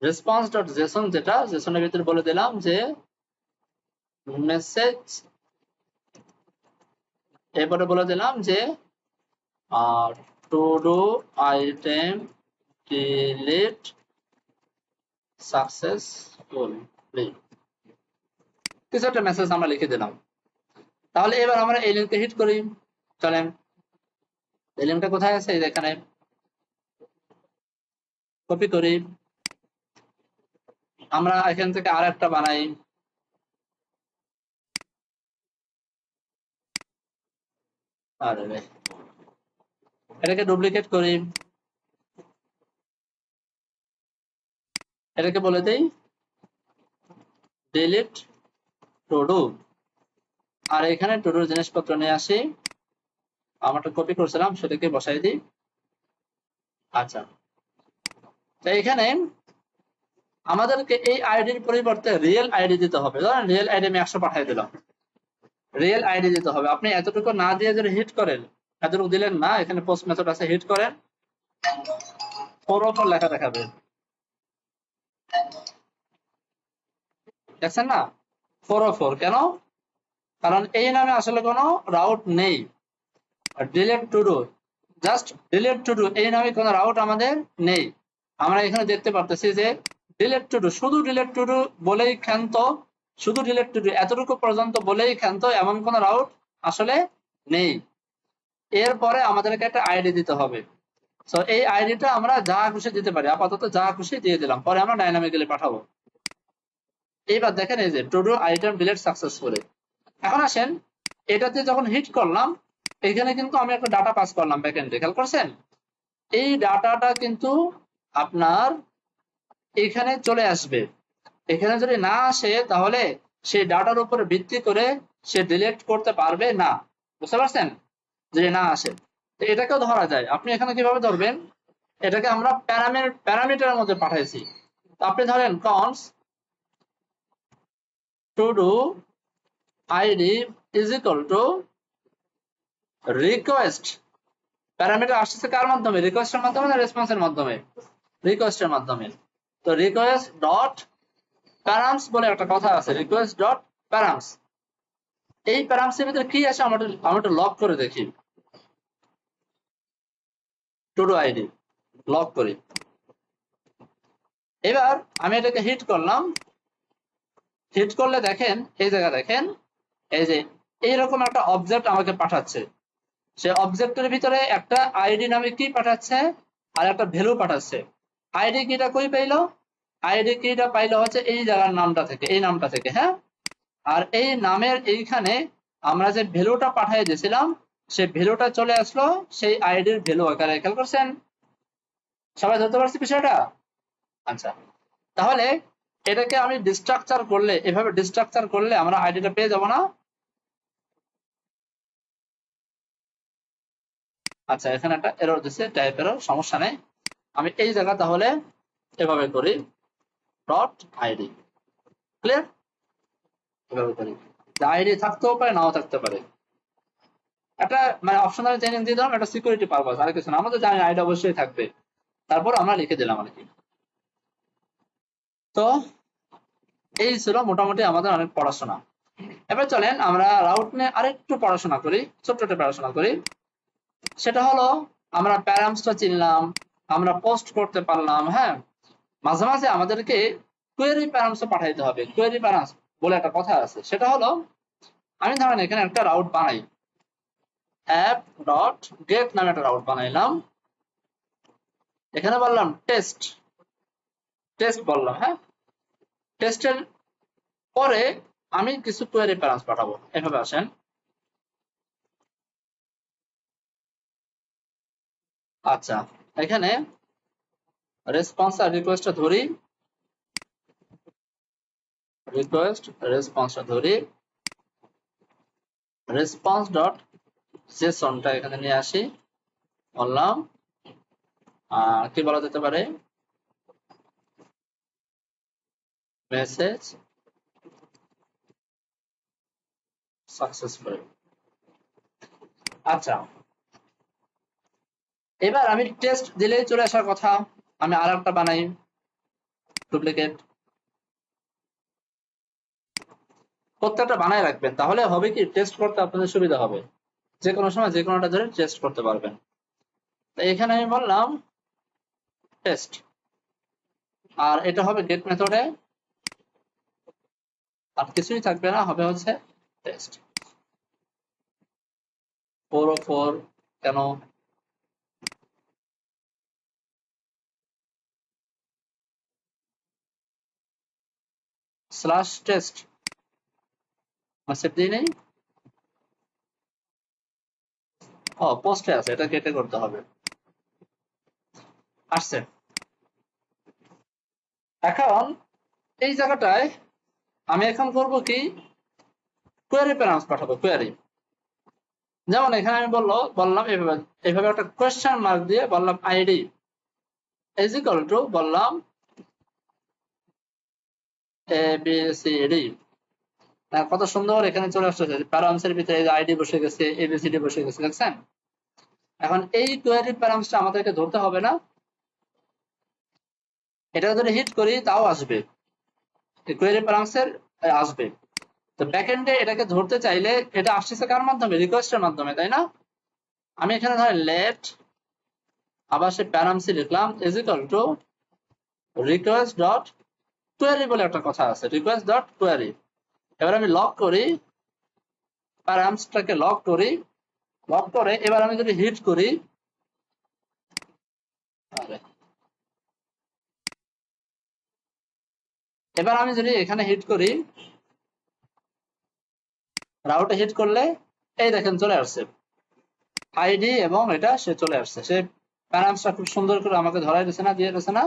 response dot Jason, যেটা জেসনের ভিতরে বলে দিলাম যে মেসেজ, এরপরে বলে দিলাম যে two do item delete successfully, কিছু একটা মেসেজ আমরা লিখে দিলাম। তাহলে এবার আমরা এই লিঙ্কে হিট করি, চলেন। এই লিঙ্কটা কোথায় আছে, এখানে কপি করি, আমরা এখান থেকে আর একটা বানাই, আর এটাকে ডুপ্লিকেট করি, এটাকে বলে দেই ডিলিট টু ডু, আর এখানে টু ডুর জিনিসপত্র নিয়ে আসি, আমারটা কপি করছিলাম সেটাকে বসাই দিই। আচ্ছা, তো এখানে আমাদেরকে এই আইডির পরিবর্তে রিয়েল আইডি দিতে হবে। ধরেন রিয়েল আইডি আমি 100 পাঠিয়ে দিলাম, রিয়েল আইডি দিতে হবে। আপনি এতটুকু না দিয়ে যদি হিট করেন, এতটুকু দিলেন না, এখানে পোস্ট মেথড আছে, হিট করেন, 404 লেখা দেখাবে, দেখছেন না, 404। কেন? কারণ এই নামে আসলে কোনো রাউট নেই। Delete to do, just delete to do, এই নামে কোনো রাউট আমাদের নেই। আমরা এখানে দেখতে পারতেছি যে ডিলিট টু ডু, শুধু ডিলিট টু ডু বলেই ক্ষান্ত, শুধু ডিলিট টু ডু এতটুকু পর্যন্ত বলেই ক্ষান্ত, এমন কোনো রাউট আসলে নেই। এরপরে আমাদেরকে একটা আইডি দিতে হবে। সো এই আইডিটা আমরা যা খুশি দিতে পারি, আপাতত যা খুশি দিয়ে দিলাম, পরে আমরা ডাইনামিক্যালি পাঠাবো। এইবার দেখেন এই যে two do item delete successfully. এখন আসেন, এটাতে যখন হিট করলাম, এখানে কিন্তু আমি একটা ডাটা পাস করলাম ব্যাকএন্ডে, খেয়াল করছেন? এই ডাটাটা কিন্তু আপনার এখানে চলে আসবে। এখানে যদি না আসে, তাহলে সেই ডাটার উপরে ভিত্তি করে সে ডিলিট করতে পারবে না, বুঝতে পারছেন? যদি না আসে, তো এটাকেও ধরা যায়। আপনি এখানে কিভাবে ধরবেন, এটাকে আমরা প্যারামিটারের মধ্যে পাঠাইছি। তো আপনি ধরেন cons to do ID is equal to request, parameter আসছে কার মাধ্যমে, রিকোয়েস্টের মাধ্যমে না রেসপন্সের মাধ্যমে, রিকোয়েস্টের মাধ্যমে। তো রিকোয়েস্ট ডট প্যারামস বলে একটা কথা আছে, রিকোয়েস্ট ডট প্যারামস। এই প্যারামস এর ভিতরে কি আছে আমরা একটু লক করে দেখি, টু ডু আইডি লক করি। এবার আমি এটাকে হিট করলাম, হিট করলে দেখেন এই জায়গা দেখেন, এই যে এইরকম একটা অবজেক্ট আমাকে পাঠাচ্ছে। সে অবজেক্টের ভিতরে একটা আইডি নামে কি পাঠাচ্ছে, আর একটা ভ্যালু পাঠাচ্ছে। আইডি কিটা কই পাইলো, আইডি কিটা পাইলো হচ্ছে এই জায়গার নামটা থেকে, এই নামটা থেকে। হ্যাঁ, আর এই নামের এইখানে আমরা যে ভ্যালুটা পাঠিয়ে দিয়েছিলাম, সেই ভ্যালুটা চলে আসলো সেই আইডির ভ্যালু আকারে, খেয়াল করছেন? সবাই ধরতে পারছি বিষয়টা? আচ্ছা, তাহলে এটাকে আমি ডিস্ট্রাকচার করলে, এভাবে ডিস্ট্রাকচার করলে আমরা আইডিটা পেয়ে যাব না? আচ্ছা এখানে একটা এরর দিছে, টাইপ এরর, সমস্যা নেই। আমি এই জায়গা তাহলে এভাবে করি, ডট আইডি। ক্লিয়ার? এভাবে করি, আইডি থাকতেও পারে নাও থাকতে পারে। একটা মানে অপশনাল চেঞ্জিং দিয়ে দিলাম, একটা সিকিউরিটি পারপাস, আর কিছু না। আমাদের জানি আইডি অবশ্যই থাকবে, তারপর আমরা লিখে দিলাম আর কি। তো এই ছিল মোটামুটি আমাদের অনেক পড়াশোনা। এবার চলেন আমরা রাউট নিয়ে আরেকটু পড়াশোনা করি, ছোট্ট একটা পড়াশোনা করি। সেটা হলো আমরা প্যারামসটা চিনলাম, আমরা পোস্ট করতে পারলাম, হ্যাঁ। মাঝে মাঝে আমাদেরকে কোয়েরি প্যারামস পাঠাইতে হবে। কোয়েরি প্যারামস বলে একটা কথা আছে, সেটা হলো আমি ধরেন এখানে একটা রাউট বানাই, অ্যাপ ডট গেট নামে একটা রাউট বানাইলাম, এখানে বললাম টেস্ট, টেস্ট বললাম, হ্যাঁ। টেস্টের পরে আমি কিছু কোয়েরি প্যারামস পাঠাবো, এভাবে আসেন। আচ্ছা এখানে রেসপন্স আর রিকোয়েস্টটা ধরি, রিকোয়েস্ট রেসপন্সটা ধরি, রেসপন্স ডট জেসনটা এখানে নিয়ে আসি, বললাম কি বলা যেতে পারে, মেসেজ সাকসেসফুল। আচ্ছা এবার আমি টেস্ট দিলেই চলে আসার কথা, আমি আর একটা বানাই ডুপ্লিকেট, প্রত্যেকটা বানায় রাখবেন, তাহলে হবে কি টেস্ট করতে আপনাদের সুবিধা হবে, যে কোনো সময় যে কোনোটা ধরে টেস্ট করতে পারবেন। তো এখানে আমি বললাম টেস্ট, আর এটা হবে গেট মেথডে, আর কিছুই থাকবে না, হবে হচ্ছে টেস্ট। 404 কেন, স্ল্যাশ টেস্ট সেভ দিয়ে নেই, ও পোস্টে আছে, এটা কেটে করতে হবে, আসছে। এখন এই জায়গাটায় আমি এখন করব কি, কোয়েরি প্যারামস পাঠাবো, কোয়েরি। যেমন এখানে আমি বললাম এভাবে, এইভাবে একটা কোয়েশ্চেন মার্ক দিয়ে বললাম আইডি ইজ ইকুয়াল টু, বললাম এ বি সি ডি। কত সুন্দর এখানে চলে আসছে, প্যারামসের ভিতরে আইডি বসে গেছে, এবিসিডি বসে গেছে, দেখছেন? এখন এই কোয়েরি প্যারামসটা আমাদেরকে ধরতে হবে না, এটা যদি হিট করি তাও আসবে, কোয়েরি প্যারামসের আসবে। তো ব্যাকএন্ডে এটাকে ধরতে চাইলে এটা আসছে কার মাধ্যমে, রিকোয়েস্টের মাধ্যমে, তাই না? আমি এখানে ধরেন লেট, আবার সে প্যারামসি লিখলাম is equal to request dot query বলে একটা কথা আছে, রিকোয়েস্ট ডট কোয়েরি। এবার আমি লক করি, প্যারামসটাকে লক করি, লক করে এবার আমি যদি হিট করি, এবার আমি যদি এখানে হিট করি, রাউটে হিট করলে এই দেখেন চলে আসছে আইডি, এবং এটা সে চলে আসছে, সে প্যারামসটা খুব সুন্দর করে আমাকে ধরাই দিয়েছে না, দিয়ে দিয়েছে না।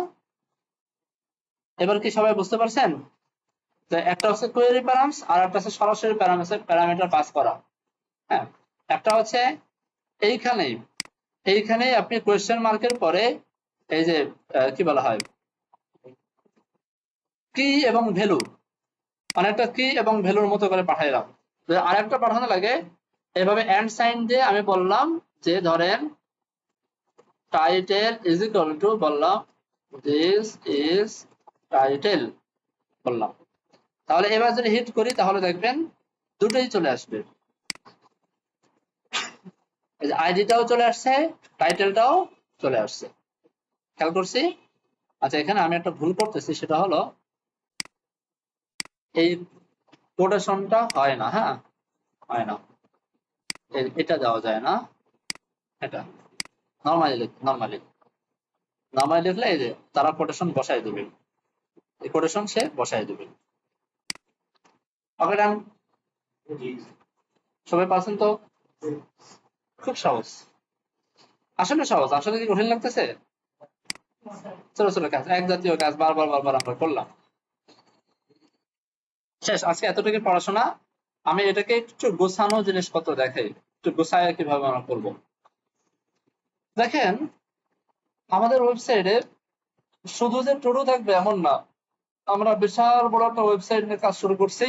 এবার কি সবাই বুঝতে পারছেন যে একটা হচ্ছে কোয়েরি প্যারামস, আর একটা হচ্ছে সরাসরি প্যারামিটার প্যারামিটার পাস করা, হ্যাঁ। একটা হচ্ছে এইখানেই, এইখানেই আপনি কোয়েশ্চেন মার্কের পরে এই যে কি বলা হয়, কি এবং ভ্যালু, অনেকটা কি এবং ভ্যালুর মতো করে পাঠাইলাম। আর একটা পাঠানো লাগে এভাবে এন্ড সাইন দিয়ে, আমি বললাম যে ধরেন টাইটেল ইজ ইকুয়াল টু, বললাম দিস ইজ টাইটেল বললাম। তাহলে এবার যদি হিট করি তাহলে দেখবেন দুটোই চলে আসবে, আইডিটাও চলে আসছে, টাইটেলটাও চলে আসছে, খেয়াল করছি। আচ্ছা এখানে আমি একটা ভুল করতেছি, সেটা হলো এই কোটেশনটা হয় না, হ্যাঁ হয় না, এটা দেওয়া যায় না, এটা নর্মালি নর্মালি নর্মালি লিখলে এই যে তারা কোটেশন বসাই দেবে, এই কোটেশন সে বসাই দেবে। ওকে ডান, সবাই পাচ্ছেন তো? খুব সহজ, আসলে সহজ, আসলে কি কঠিন লাগতেছে? ছোট ছোট কাজ, এক জাতীয় কাজ বারবার বারবার আমরা করলাম, শেষ। আজকে এতটুকু পড়াশোনা। আমি এটাকে একটু গোছানো জিনিসপত্র দেখাই, একটু গোছায় কিভাবে আমরা করবো। দেখেন আমাদের ওয়েবসাইটে শুধু যে টুডু থাকবে এমন না, আমরা বিশাল বড় একটা ওয়েবসাইট নিয়ে কাজ শুরু করছি,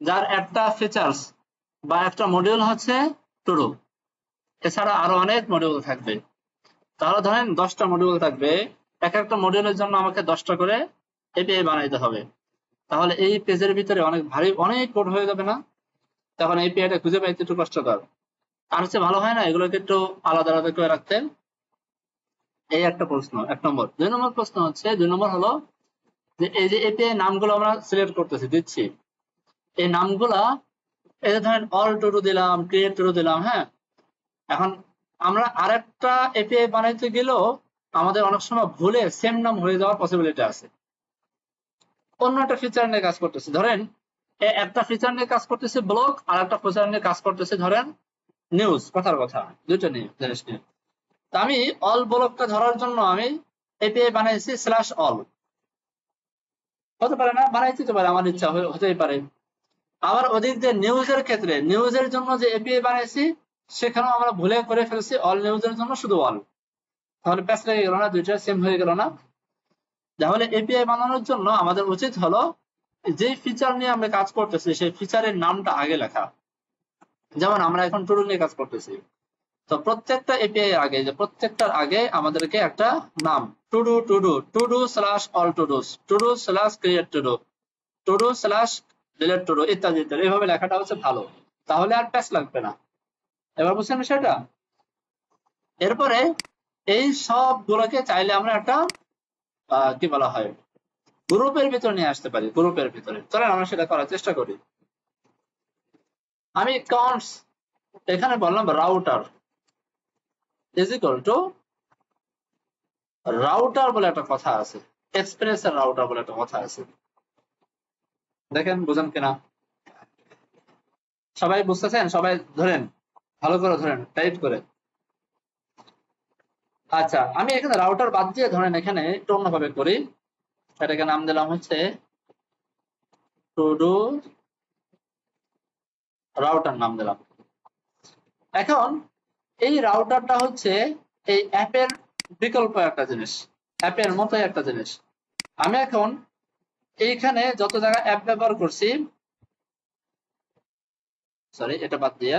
যার একটা ফিচার্স বা একটা মডিউল হচ্ছে টুডু। এছাড়া আরো অনেক মডিউল থাকবে। তাহলে ধরেন 10টা মডিউল থাকবে, এক একটা মডিউলের জন্য আমাকে 10টা করে এপিআই বানাইতে হবে। তাহলে এই পেজের ভিতরে অনেক ভারী অনেক কোড হয়ে যাবে না? তখন এপিআইটা খুঁজে পাইতে একটু কষ্টকর। আর হচ্ছে ভালো হয় না এগুলোকে একটু আলাদা আলাদা করে রাখতে? এই একটা প্রশ্ন, 1 নম্বর। 2 নম্বর প্রশ্ন হচ্ছে, 2 নম্বর হলো যে এই যে এপিআই নামগুলো আমরা সিলেক্ট করতেছি, দিচ্ছি, এই নামগুলা এই যে ধরেন অল টুডু দিলাম, ক্রিয়েট টুডু দিলাম, হ্যাঁ। এখন আমরা আরেকটা এপিআই বানাইতে গেলেও আমাদের অনেক সময় ভুলে সেম নাম হয়ে যাওয়ার পসিবিলিটি আছে। অন্য একটা ফিচার নিয়ে কাজ করতেছি, ধরেন একটা ফিচার নিয়ে কাজ করতেছি ব্লগ, আর একটা ফিচার নিয়ে কাজ করতেছি ধরেন নিউজ, কথার কথা, দুইটা নিয়ে জিনিস নিয়ে। তা আমি অল ব্লগটা ধরার জন্য আমি এপিআই বানাইছি /all। হতে পারে না, বানাইতে তো পারে, আমার ইচ্ছা হতেই পারে। আবার ওদিক দিয়ে নিউজের ক্ষেত্রে, নিউজের জন্য যে এপিআই বানাইছি সেখানেও আমরা ভুলে করে ফেলছি অল নিউজের জন্য শুধু অল। তাহলে প্যাচ লেগে গেল না, দুইটা সেম হয়ে গেল না? তাহলে এপিআই বানানোর জন্য আমাদের উচিত হলো যে ফিচার নিয়ে আমরা কাজ করতেছি সেই ফিচারের নামটা আগে লেখা। যেমন আমরা এখন টুডু নিয়ে কাজ করতেছি, তো প্রত্যেকটা এপিআই আগে, যে প্রত্যেকটার আগে আমাদেরকে একটা নাম, Tudu Tudu, Tudu /all টুডুস, Tudu /create Tudu, Tudu /delete Tudu, ইত্যাদি ইত্যাদি, এইভাবে লেখাটা হচ্ছে ভালো। তাহলে আর প্যাচ লাগবে না। এবার বুঝছেন বিষয়টা? এরপরে এই সবগুলোকে চাইলে আমরা একটা কি বলা হয়, গ্রুপের ভিতরে নিয়ে আসতে পারি। গ্রুপের ভিতরে চলেন আমরা সেটা করার চেষ্টা করি। আমি কনস এখানে বললাম router is equal to router বলে একটা কথা আছে, এক্সপ্রেসের রাউটার বলে একটা কথা আছে। দেখেন বুঝেন কিনা, সবাই বুঝতেছেন? সবাই ধরেন, ভালো করে ধরেন, টাইপ করে। আচ্ছা, আমি এখানে রাউটার বাদ দিয়ে ধরেন এখানে একটু অন্যভাবে করি, এটাকে নাম দিলাম হচ্ছে টুডু রাউটার নাম দিলাম। এখন এই রাউটারটা হচ্ছে এই অ্যাপের বিকল্প একটা জিনিস, অ্যাপের মতোই একটা জিনিস। আমি এখন এইখানে যত জায়গায় অ্যাপ ব্যবহার করছি, সরি এটা বাদ দিয়ে,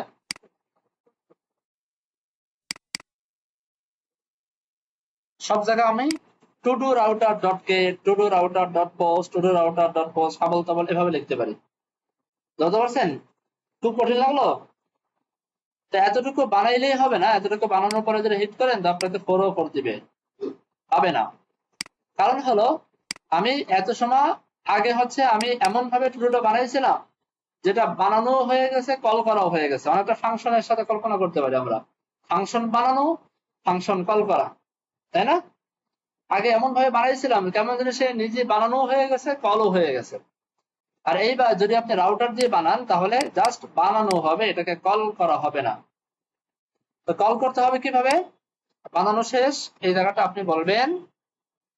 সব জায়গায় আমি todo router dot k, todo router dot post, todo router dot post, হাবল তাবল এভাবে লিখতে পারি। বুঝতে পারছেন? খুব কঠিন লাগলো? তো এতটুকু বানাইলেই হবে না, এতটুকু বানানোর পরে যদি হিট করেন তো আপনাকে 404 দিবে, পাবে না। কারণ হলো আমি এত সময় আগে হচ্ছে আমি এমন ভাবে টুডুটা বানাইছিলাম যেটা বানানো হয়ে গেছে, কল করাও হয়ে গেছে। অনেকটা ফাংশনের সাথে কল্পনা করতে পারি আমরা, ফাংশন বানানো, ফাংশন কল করা, তাই না? আগে এমন ভাবে বানাইছিলাম কেমন যেন সে নিজে বানানো হয়ে গেছে, কলও হয়ে গেছে। আর এইবার যদি আপনি রাউটার দিয়ে বানান তাহলে জাস্ট বানানো হবে, এটাকে কল করা হবে না। তো কল করতে হবে কিভাবে? বানানো শেষ, এই জায়গাটা আপনি বলবেন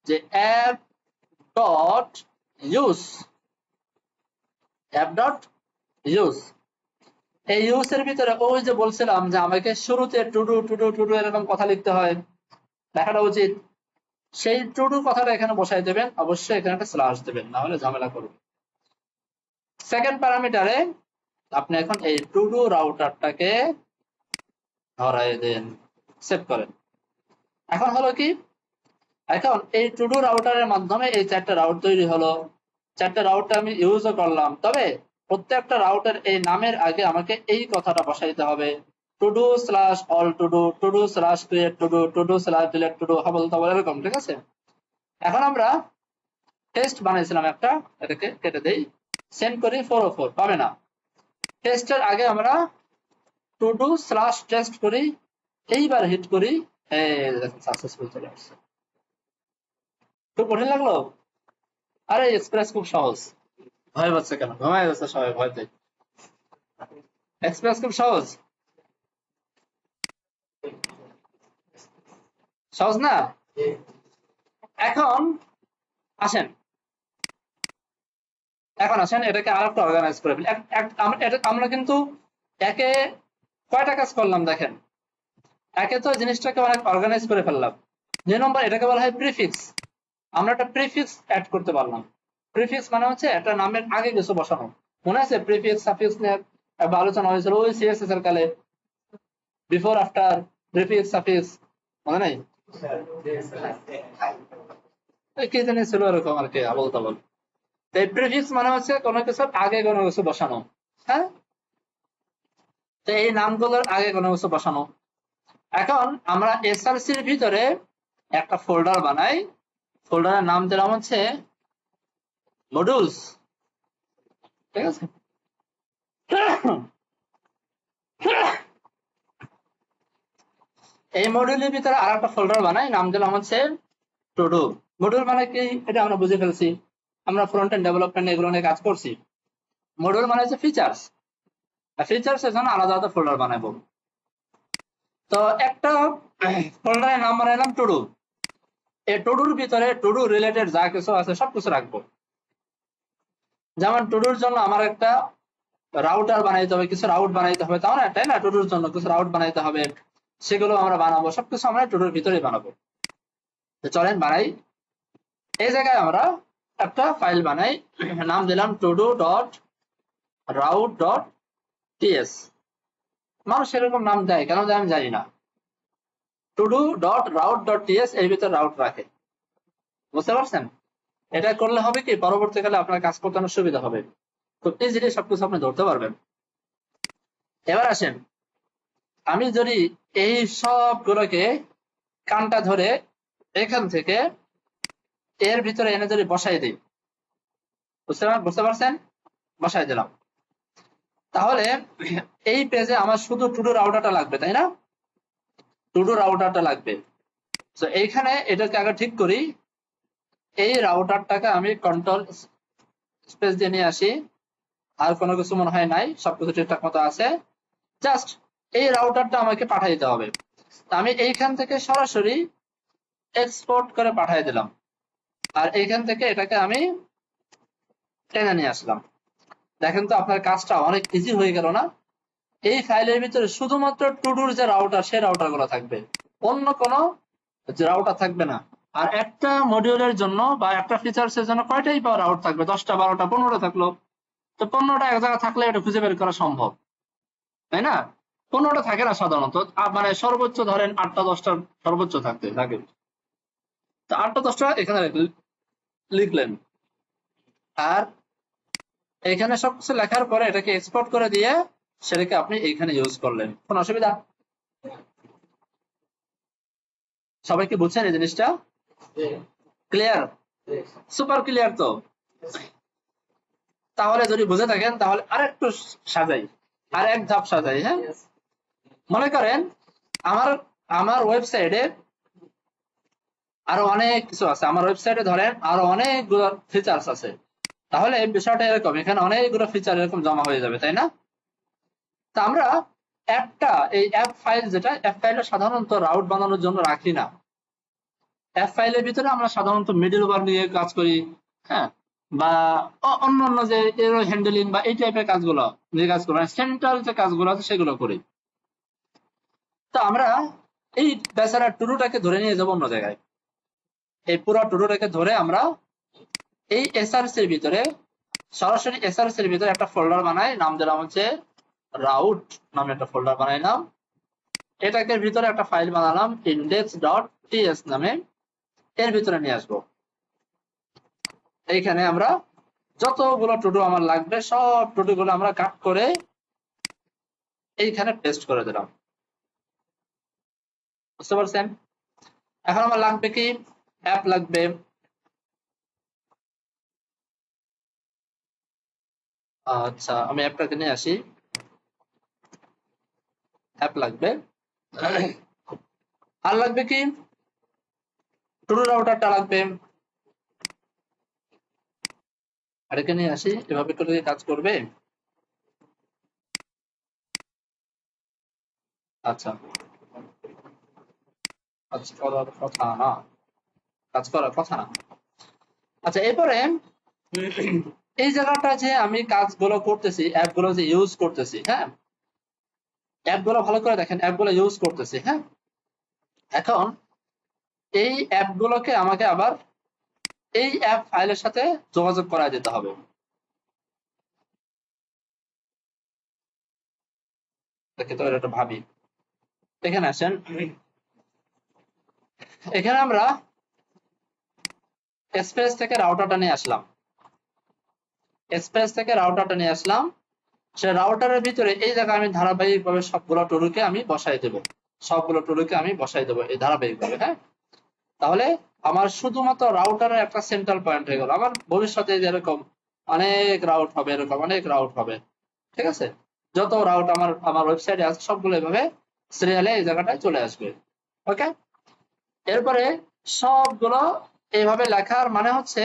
যে app dot use, app dot use. এই ইউজ এর ভিতরে ওই যে বলছিলাম যে আমাকে শুরুতে টুডু টুডু টুডু এরকম কথা লিখতে হয়, লেখাটা উচিত, সেই টুডু কথাটা এখানে বসাই দেবেন। অবশ্যই এখানে একটা স্ল্যাশ দেবেন, না হলে ঝামেলা করবে। সেকেন্ড প্যারামিটারে আপনি এখন এই টুডু রাউটারটাকে ধরাই দেন, সেভ করেন। এখন হলো কি, এখন এই টুডু রাউটারের মাধ্যমে এই 4টা রাউট তৈরি হলো। 4টা রাউটটা আমি ইউজও করলাম, তবে প্রত্যেকটা রাউটের এই নামের আগে আমাকে এই কথাটা বসাইতে হবে, Tudu /all Tudu, Tudu /create Tudu, Tudu /delete Tudu, Hubble তাবল এরকম, ঠিক আছে? এখন আমরা টেস্ট বানাইছিলাম একটা, এটাকে কেটে দেই, সেন্ড করি 404, পাবে না। টেস্টের আগে আমরা টুডু /test করি, এইবার হিট করি, সাকসেসফুল চলে আসছে। খুব কঠিন লাগলো? আরে এক্সপ্রেস খুব সহজ, ভয় পাচ্ছে কেন? ঘুমায় যাচ্ছে সবাই ভয়তে। এক্সপ্রেস খুব সহজ, সহজ না? এখন আসেন, এখন আসেন এটাকে আরেকটা অর্গানাইজ করে ফেলি। আমরা কিন্তু একে কয়টা কাজ করলাম দেখেন। একে তো জিনিসটাকে অনেক অর্গানাইজ করে ফেললাম। 2 নম্বর এটাকে বলা হয় প্রিফিক্স। আমরা একটা প্রিফিক্স অ্যাড করতে পারলাম। প্রিফিক্স মানে হচ্ছে একটা নামের আগে কিছু বসানো। মনে আছে প্রিফিক্স সাফিক্স নিয়ে আলোচনা হয়েছিল ওই সিএসএস এর কালে, বিফোর আফটার, প্রিফিক্স সাফিক্স, মনে নাই? কি জানি ছিল এরকম আর কি, আবল তাবল। এই প্রিফিক্স মানে হচ্ছে কোনো কিছুর আগে কোনো কিছু বসানো। হ্যাঁ, তো এই নামগুলোর আগে কোনো কিছু বসানো। এখন আমরা এসআরসির ভিতরে একটা ফোল্ডার বানাই, ফোল্ডারের নাম দিলাম হচ্ছে মডিউলস, ঠিক আছে? এই মডিউলের ভিতরে আর একটা ফোল্ডার বানাই, নাম দিলাম হচ্ছে টু ডু। মডিউল মানে কি এটা আমরা বুঝে ফেলছি, আমরা ফ্রন্ট এন্ড ডেভেলপমেন্ট এগুলো নিয়ে কাজ করছি। মডিউল মানে হচ্ছে ফিচার্স, ফিচার্স এর জন্য আলাদা আলাদা ফোল্ডার বানাবো। তো একটা ফোল্ডারের নাম বানাইলাম টু ডু। এই টু ডুর ভিতরে টু ডু রিলেটেড যা কিছু আছে সবকিছু রাখবো। যেমন টু ডুর জন্য আমার একটা রাউটার বানাইতে হবে, কিছু রাউট বানাইতে হবে, তাও না, তাই না? টু ডুর জন্য কিছু রাউট বানাইতে হবে, সেগুলো আমরা বানাবো, সবকিছু আমরা টু ডুর ভিতরে বানাবো। তো চলেন বানাই। এই জায়গায় আমরা একটা ফাইল বানাই, নাম দিলাম todo dot route dot T S. মানুষ এরকম নাম দেয় কেন দেয় আমি জানি না। todo dot route dot T S এর ভিতরে রাউট রাখে, বুঝতে পারছেন? এটা করলে হবে কি পরবর্তীকালে আপনার কাজ করতে অনেক সুবিধা হবে, খুব ইজিলি সবকিছু আপনি ধরতে পারবেন। এবার আসেন, আমি যদি এই সবগুলোকে কানটা ধরে এখান থেকে এর ভিতরে এনে যদি বসাই দিই, বুঝতে পারছেন? বসাই দিলাম, তাহলে এই পেজে আমার শুধু টু ডু রাউটারটা লাগবে, তাই না? টু ডু রাউটারটা লাগবে। তো এইখানে এটাকে আগে ঠিক করি, এই রাউটারটাকে আমি কন্ট্রোল স্পেস দিয়ে নিয়ে আসি, আর কোনো কিছু মনে হয় নাই, সবকিছু ঠিকঠাক মতো আছে। জাস্ট এই রাউটারটা আমাকে পাঠিয়ে দিতে হবে। আমি এইখান থেকে সরাসরি এক্সপোর্ট করে পাঠিয়ে দিলাম, আর এইখান থেকে এটাকে আমি টেনে নিয়ে আসলাম। দেখেন তো আপনার কাজটা অনেক ইজি হয়ে গেল না? এই ফাইলের ভিতরে শুধুমাত্র টু ডুর যে রাউটার, সেই রাউটার গুলো থাকবে, অন্য কোনো রাউটার থাকবে না। আর একটা মডিউলের জন্য বা একটা ফিচার্স এর জন্য কয়টাই বা রাউট থাকবে? 10টা, 12টা, 15টা থাকলো। তো 15টা এক জায়গায় থাকলে এটা খুঁজে বের করা সম্ভব, তাই না? 15টা থাকে না সাধারণত, মানে সর্বোচ্চ ধরেন 8টা 10টা সর্বোচ্চ থাকতে থাকে। তো 8টা 10টা এখানে লিখলেন, আর এখানে সবকিছু লেখার পরে এটাকে এক্সপোর্ট করে দিয়ে সেটাকে আপনি এইখানে ইউজ করলেন, কোনো অসুবিধা? সবাই কি বুঝছেন এই জিনিসটা? ক্লিয়ার? সুপার ক্লিয়ার তো। তাহলে যদি বুঝে থাকেন তাহলে আরেকটু সাজাই, আর এক ধাপ সাজাই। হ্যাঁ, মনে করেন আমার আমার ওয়েবসাইটে আরো অনেক কিছু আছে, আমার ওয়েবসাইটে ধরেন আরো অনেকগুলো ফিচার্স আছে। তাহলে বিষয়টা এরকম, এখানে অনেকগুলো ফিচার এরকম জমা হয়ে যাবে, তাই না? তা আমরা একটা এই অ্যাপ ফাইল, যেটা অ্যাপ ফাইলটা সাধারণত রাউট বানানোর জন্য রাখি না। অ্যাপ ফাইলের ভিতরে আমরা সাধারণত মিডল ওয়্যার নিয়ে কাজ করি, হ্যাঁ, বা অন্যান্য যে এরো হ্যান্ডেলিং বা এই টাইপের কাজগুলো নিয়ে কাজ করি, সেন্ট্রাল যে কাজগুলো আছে সেগুলো করি। তো আমরা এই বেচারা টুডুটাকে ধরে নিয়ে যাবো অন্য জায়গায়। এই পুরো টুডুটাকে ধরে আমরা এই এসআরসির ভিতরে সরাসরি এসআরসির ভিতরে একটা ফোল্ডার বানাই, নাম দিলাম হচ্ছে রাউট নামে একটা ফোল্ডার বানাইলাম। এটাকে ভিতরে একটা ফাইল বানালাম index.ts নামে, এর ভিতরে নিয়ে আসবো। এইখানে আমরা যতগুলো টুডু আমার লাগবে সব টুডু গুলো আমরা কাট করে এইখানে পেস্ট করে দিলাম, বুঝতে পারছেন? এখন আমার লাগবে কি, অ্যাপ লাগবে। আচ্ছা, আমি অ্যাপটাকে নিয়ে আসি, অ্যাপ লাগবে। আর লাগবে কি, টুডু রাউটারটা লাগবে। আরেকে নিয়ে আসি, এভাবে করে কাজ করবে। আচ্ছা, কাজ করার কথা না, কাজ করার কথা না। আচ্ছা, এরপরে এই জায়গাটা যে আমি কাজগুলো করতেছি, অ্যাপগুলো যে ইউজ করতেছি, হ্যাঁ, অ্যাপগুলো ভালো করে দেখেন, অ্যাপগুলো ইউজ করতেছি, হ্যাঁ, এখন এই অ্যাপগুলোকে আমাকে আবার এই অ্যাপ ফাইলের সাথে যোগাযোগ করা যেতে হবে। তো এটা ভাবি, এখানে আসেন, এখানে আমরা স্পেস থেকে রাউটারটা নিয়ে আসলাম, স্পেস থেকে রাউটারটা নিয়ে আসলাম। সে রাউটারের ভিতরে এই জায়গায় আমি ধারাবাহিকভাবে সবগুলো টুলুকে আমি বসাই দেব, সবগুলো টুলুকে আমি বসাই দেবো এই ধারাবাহিকভাবে। হ্যাঁ, তাহলে আমার শুধুমাত্র রাউটারের একটা সেন্ট্রাল পয়েন্ট হয়ে গেল। আমার ভবিষ্যতে যেরকম অনেক রাউট হবে, এরকম অনেক রাউট হবে, ঠিক আছে? যত রাউট আমার ওয়েবসাইটে আছে সবগুলো এভাবে সিরিয়ালে এই জায়গাটায় চলে আসবে। ওকে, এরপরে সবগুলো এইভাবে লেখার মানে হচ্ছে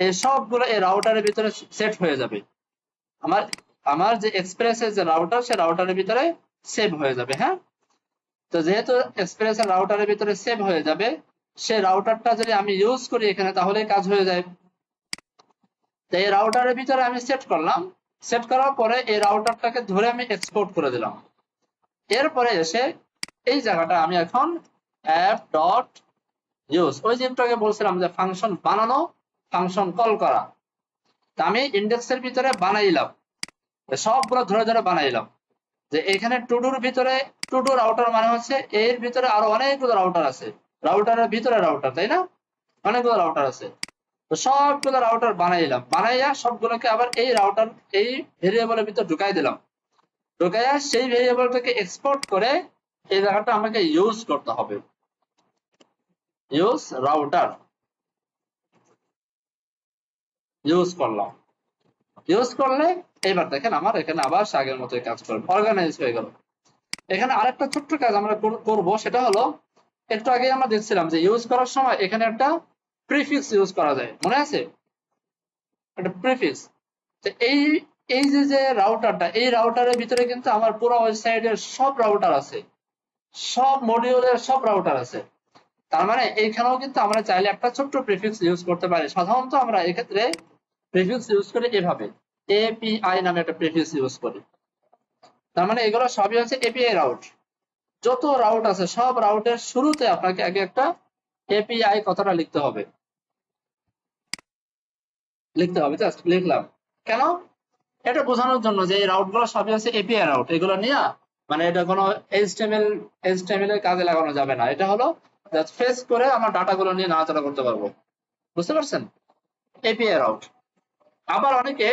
এই সবগুলো এই রাউটারের ভিতরে সেট হয়ে যাবে। আমার আমার যে এক্সপ্রেসের যে রাউটার, সে রাউটারের ভিতরে সেভ হয়ে যাবে। হ্যাঁ, তো যেহেতু এক্সপ্রেসের রাউটারের ভিতরে সেভ হয়ে যাবে, সেই রাউটারটা যদি আমি ইউজ করি এখানে, তাহলে কাজ হয়ে যায়। তো এই রাউটারের ভিতরে আমি সেট করলাম, সেট করার পরে এই রাউটারটাকে ধরে আমি এক্সপোর্ট করে দিলাম। এরপরে এসে এই জায়গাটা আমি এখন অ্যাপ ডট ইউজ, ওই যে একটু আগে বলছিলাম যে ফাংশন বানানো, ফাংশন কল করা, তা আমি ইন্ডেক্সের ভিতরে বানাইলাম, সবগুলো ধরে ধরে বানাইলাম। যে এখানে টুডুর ভিতরে, টুডু রাউটার মানে হচ্ছে এর ভিতরে আরো অনেকগুলো রাউটার আছে, রাউটারের ভিতরে রাউটার, তাই না? অনেকগুলো রাউটার আছে। তো সবগুলো রাউটার বানাইলাম, বানাইয়া সবগুলোকে আবার এই রাউটার এই ভেরিয়েবলের ভিতর ঢুকাই দিলাম, ঢুকাইয়া সেই ভেরিয়েবলটাকে এক্সপোর্ট করে এই জায়গাটা আমাকে ইউজ করতে হবে। ইউজ রাউটার ইউজ করলাম, ইউজ করলে এবার দেখেন আমার এখানে আবার আগের মতোই কাজ করবে, অর্গানাইজ হয়ে গেল। এখানে আরেকটা ছোট্ট কাজ আমরা করব, সেটা হলো একটু আগে আমরা দেখছিলাম যে ইউজ করার সময় এখানে একটা প্রিফিক্স ইউজ করা যায়, মনে আছে? একটা প্রিফিক্স। তো এই এই যে রাউটারটা, এই রাউটারের ভিতরে কিন্তু আমার পুরো ওয়েবসাইটের সব রাউটার আছে, সব মডিউলের সব রাউটার আছে। তার মানে এইখানেও কিন্তু আমরা চাইলে একটা ছোট্ট প্রিফিক্স ইউজ করতে পারি। সাধারণত আমরা এক্ষেত্রে প্রিফিক্স ইউজ করি এভাবে, এপিআই নামে একটা প্রিফিক্স ইউজ করি। তার মানে এগুলো সবই হচ্ছে এপিআই রাউট। যত রাউট আছে সব রাউটের শুরুতে আপনাকে আগে একটা এপিআই কথাটা লিখতে হবে, জাস্ট লিখলাম। কেন? এটা বোঝানোর জন্য যে এই রাউট গুলো সবই হচ্ছে এপিআই রাউট, এগুলো নিয়ে মানে এটা কোনো এইচটিএমএল এর কাজে লাগানো যাবে না। এটা হলো জাস্ট ফেস করে আমার ডাটা গুলো নিয়ে নাড়াচাড়া করতে পারবো, বুঝতে পারছেন? API route. আবার অনেকে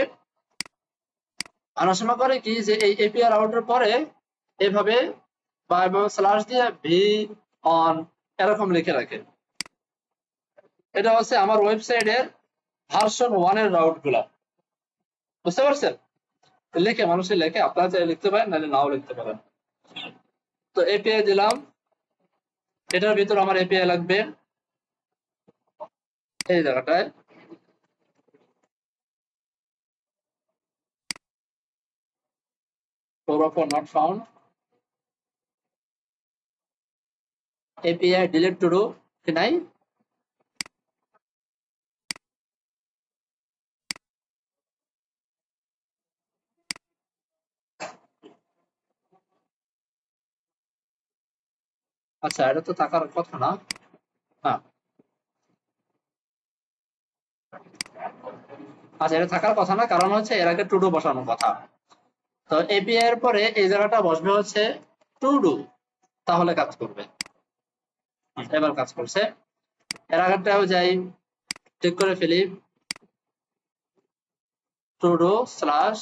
আলোচনা করে কি যে এই এপিআই রাউটের পরে এভাবে বা স্ল্যাশ দিয়ে ভি অন এরকম লিখে রাখে। এটা হচ্ছে আমার ওয়েবসাইটের ভার্সন 1 এর রাউট গুলা, বুঝতে পারছেন? লিখে মানুষে লিখে, আপনারা চাইলে লিখতে পারেন, নাহলে নাও লিখতে পারেন। তো এপিআই দিলাম, এটার ভিতর আমার এপিআই লাগবে এই জায়গাটায়, not found, API delete to do কি নাই? আচ্ছা, এটা তো থাকার কথা না। হ্যাঁ, আচ্ছা, এটা থাকার কথা না, কারণ হচ্ছে এর আগে টু ডু বসানোর কথা। তো এপিআই এর পরে এই জায়গাটা বসবে হচ্ছে টু ডু, তাহলে কাজ করবে। এবার কাজ করছে। এর আগেরটাও যাই, ঠিক করে ফেলি, to do slash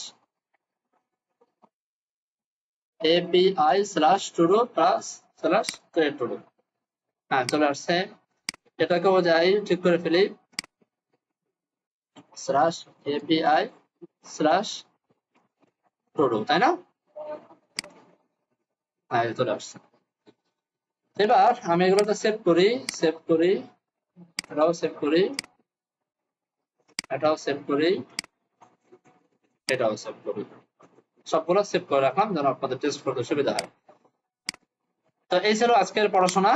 API slash to do plus slash create to do. হ্যাঁ, চলে আসছে। এটাকেও যাই, ঠিক করে ফেলি, slash API slash to do, তাই না? হ্যাঁ, চলে আসছে। এবার আমি এগুলোকে সেভ করি, এটাও সেভ করি, এটাও সেভ করি, এটাও সেভ করি। সবগুলো সেভ করে রাখলাম যেন আপনাদের টেস্ট করতে সুবিধা হয়। তো এই ছিল আজকের পড়াশোনা।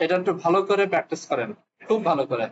এটা একটু ভালো করে প্র্যাকটিস করেন, খুব ভালো করে।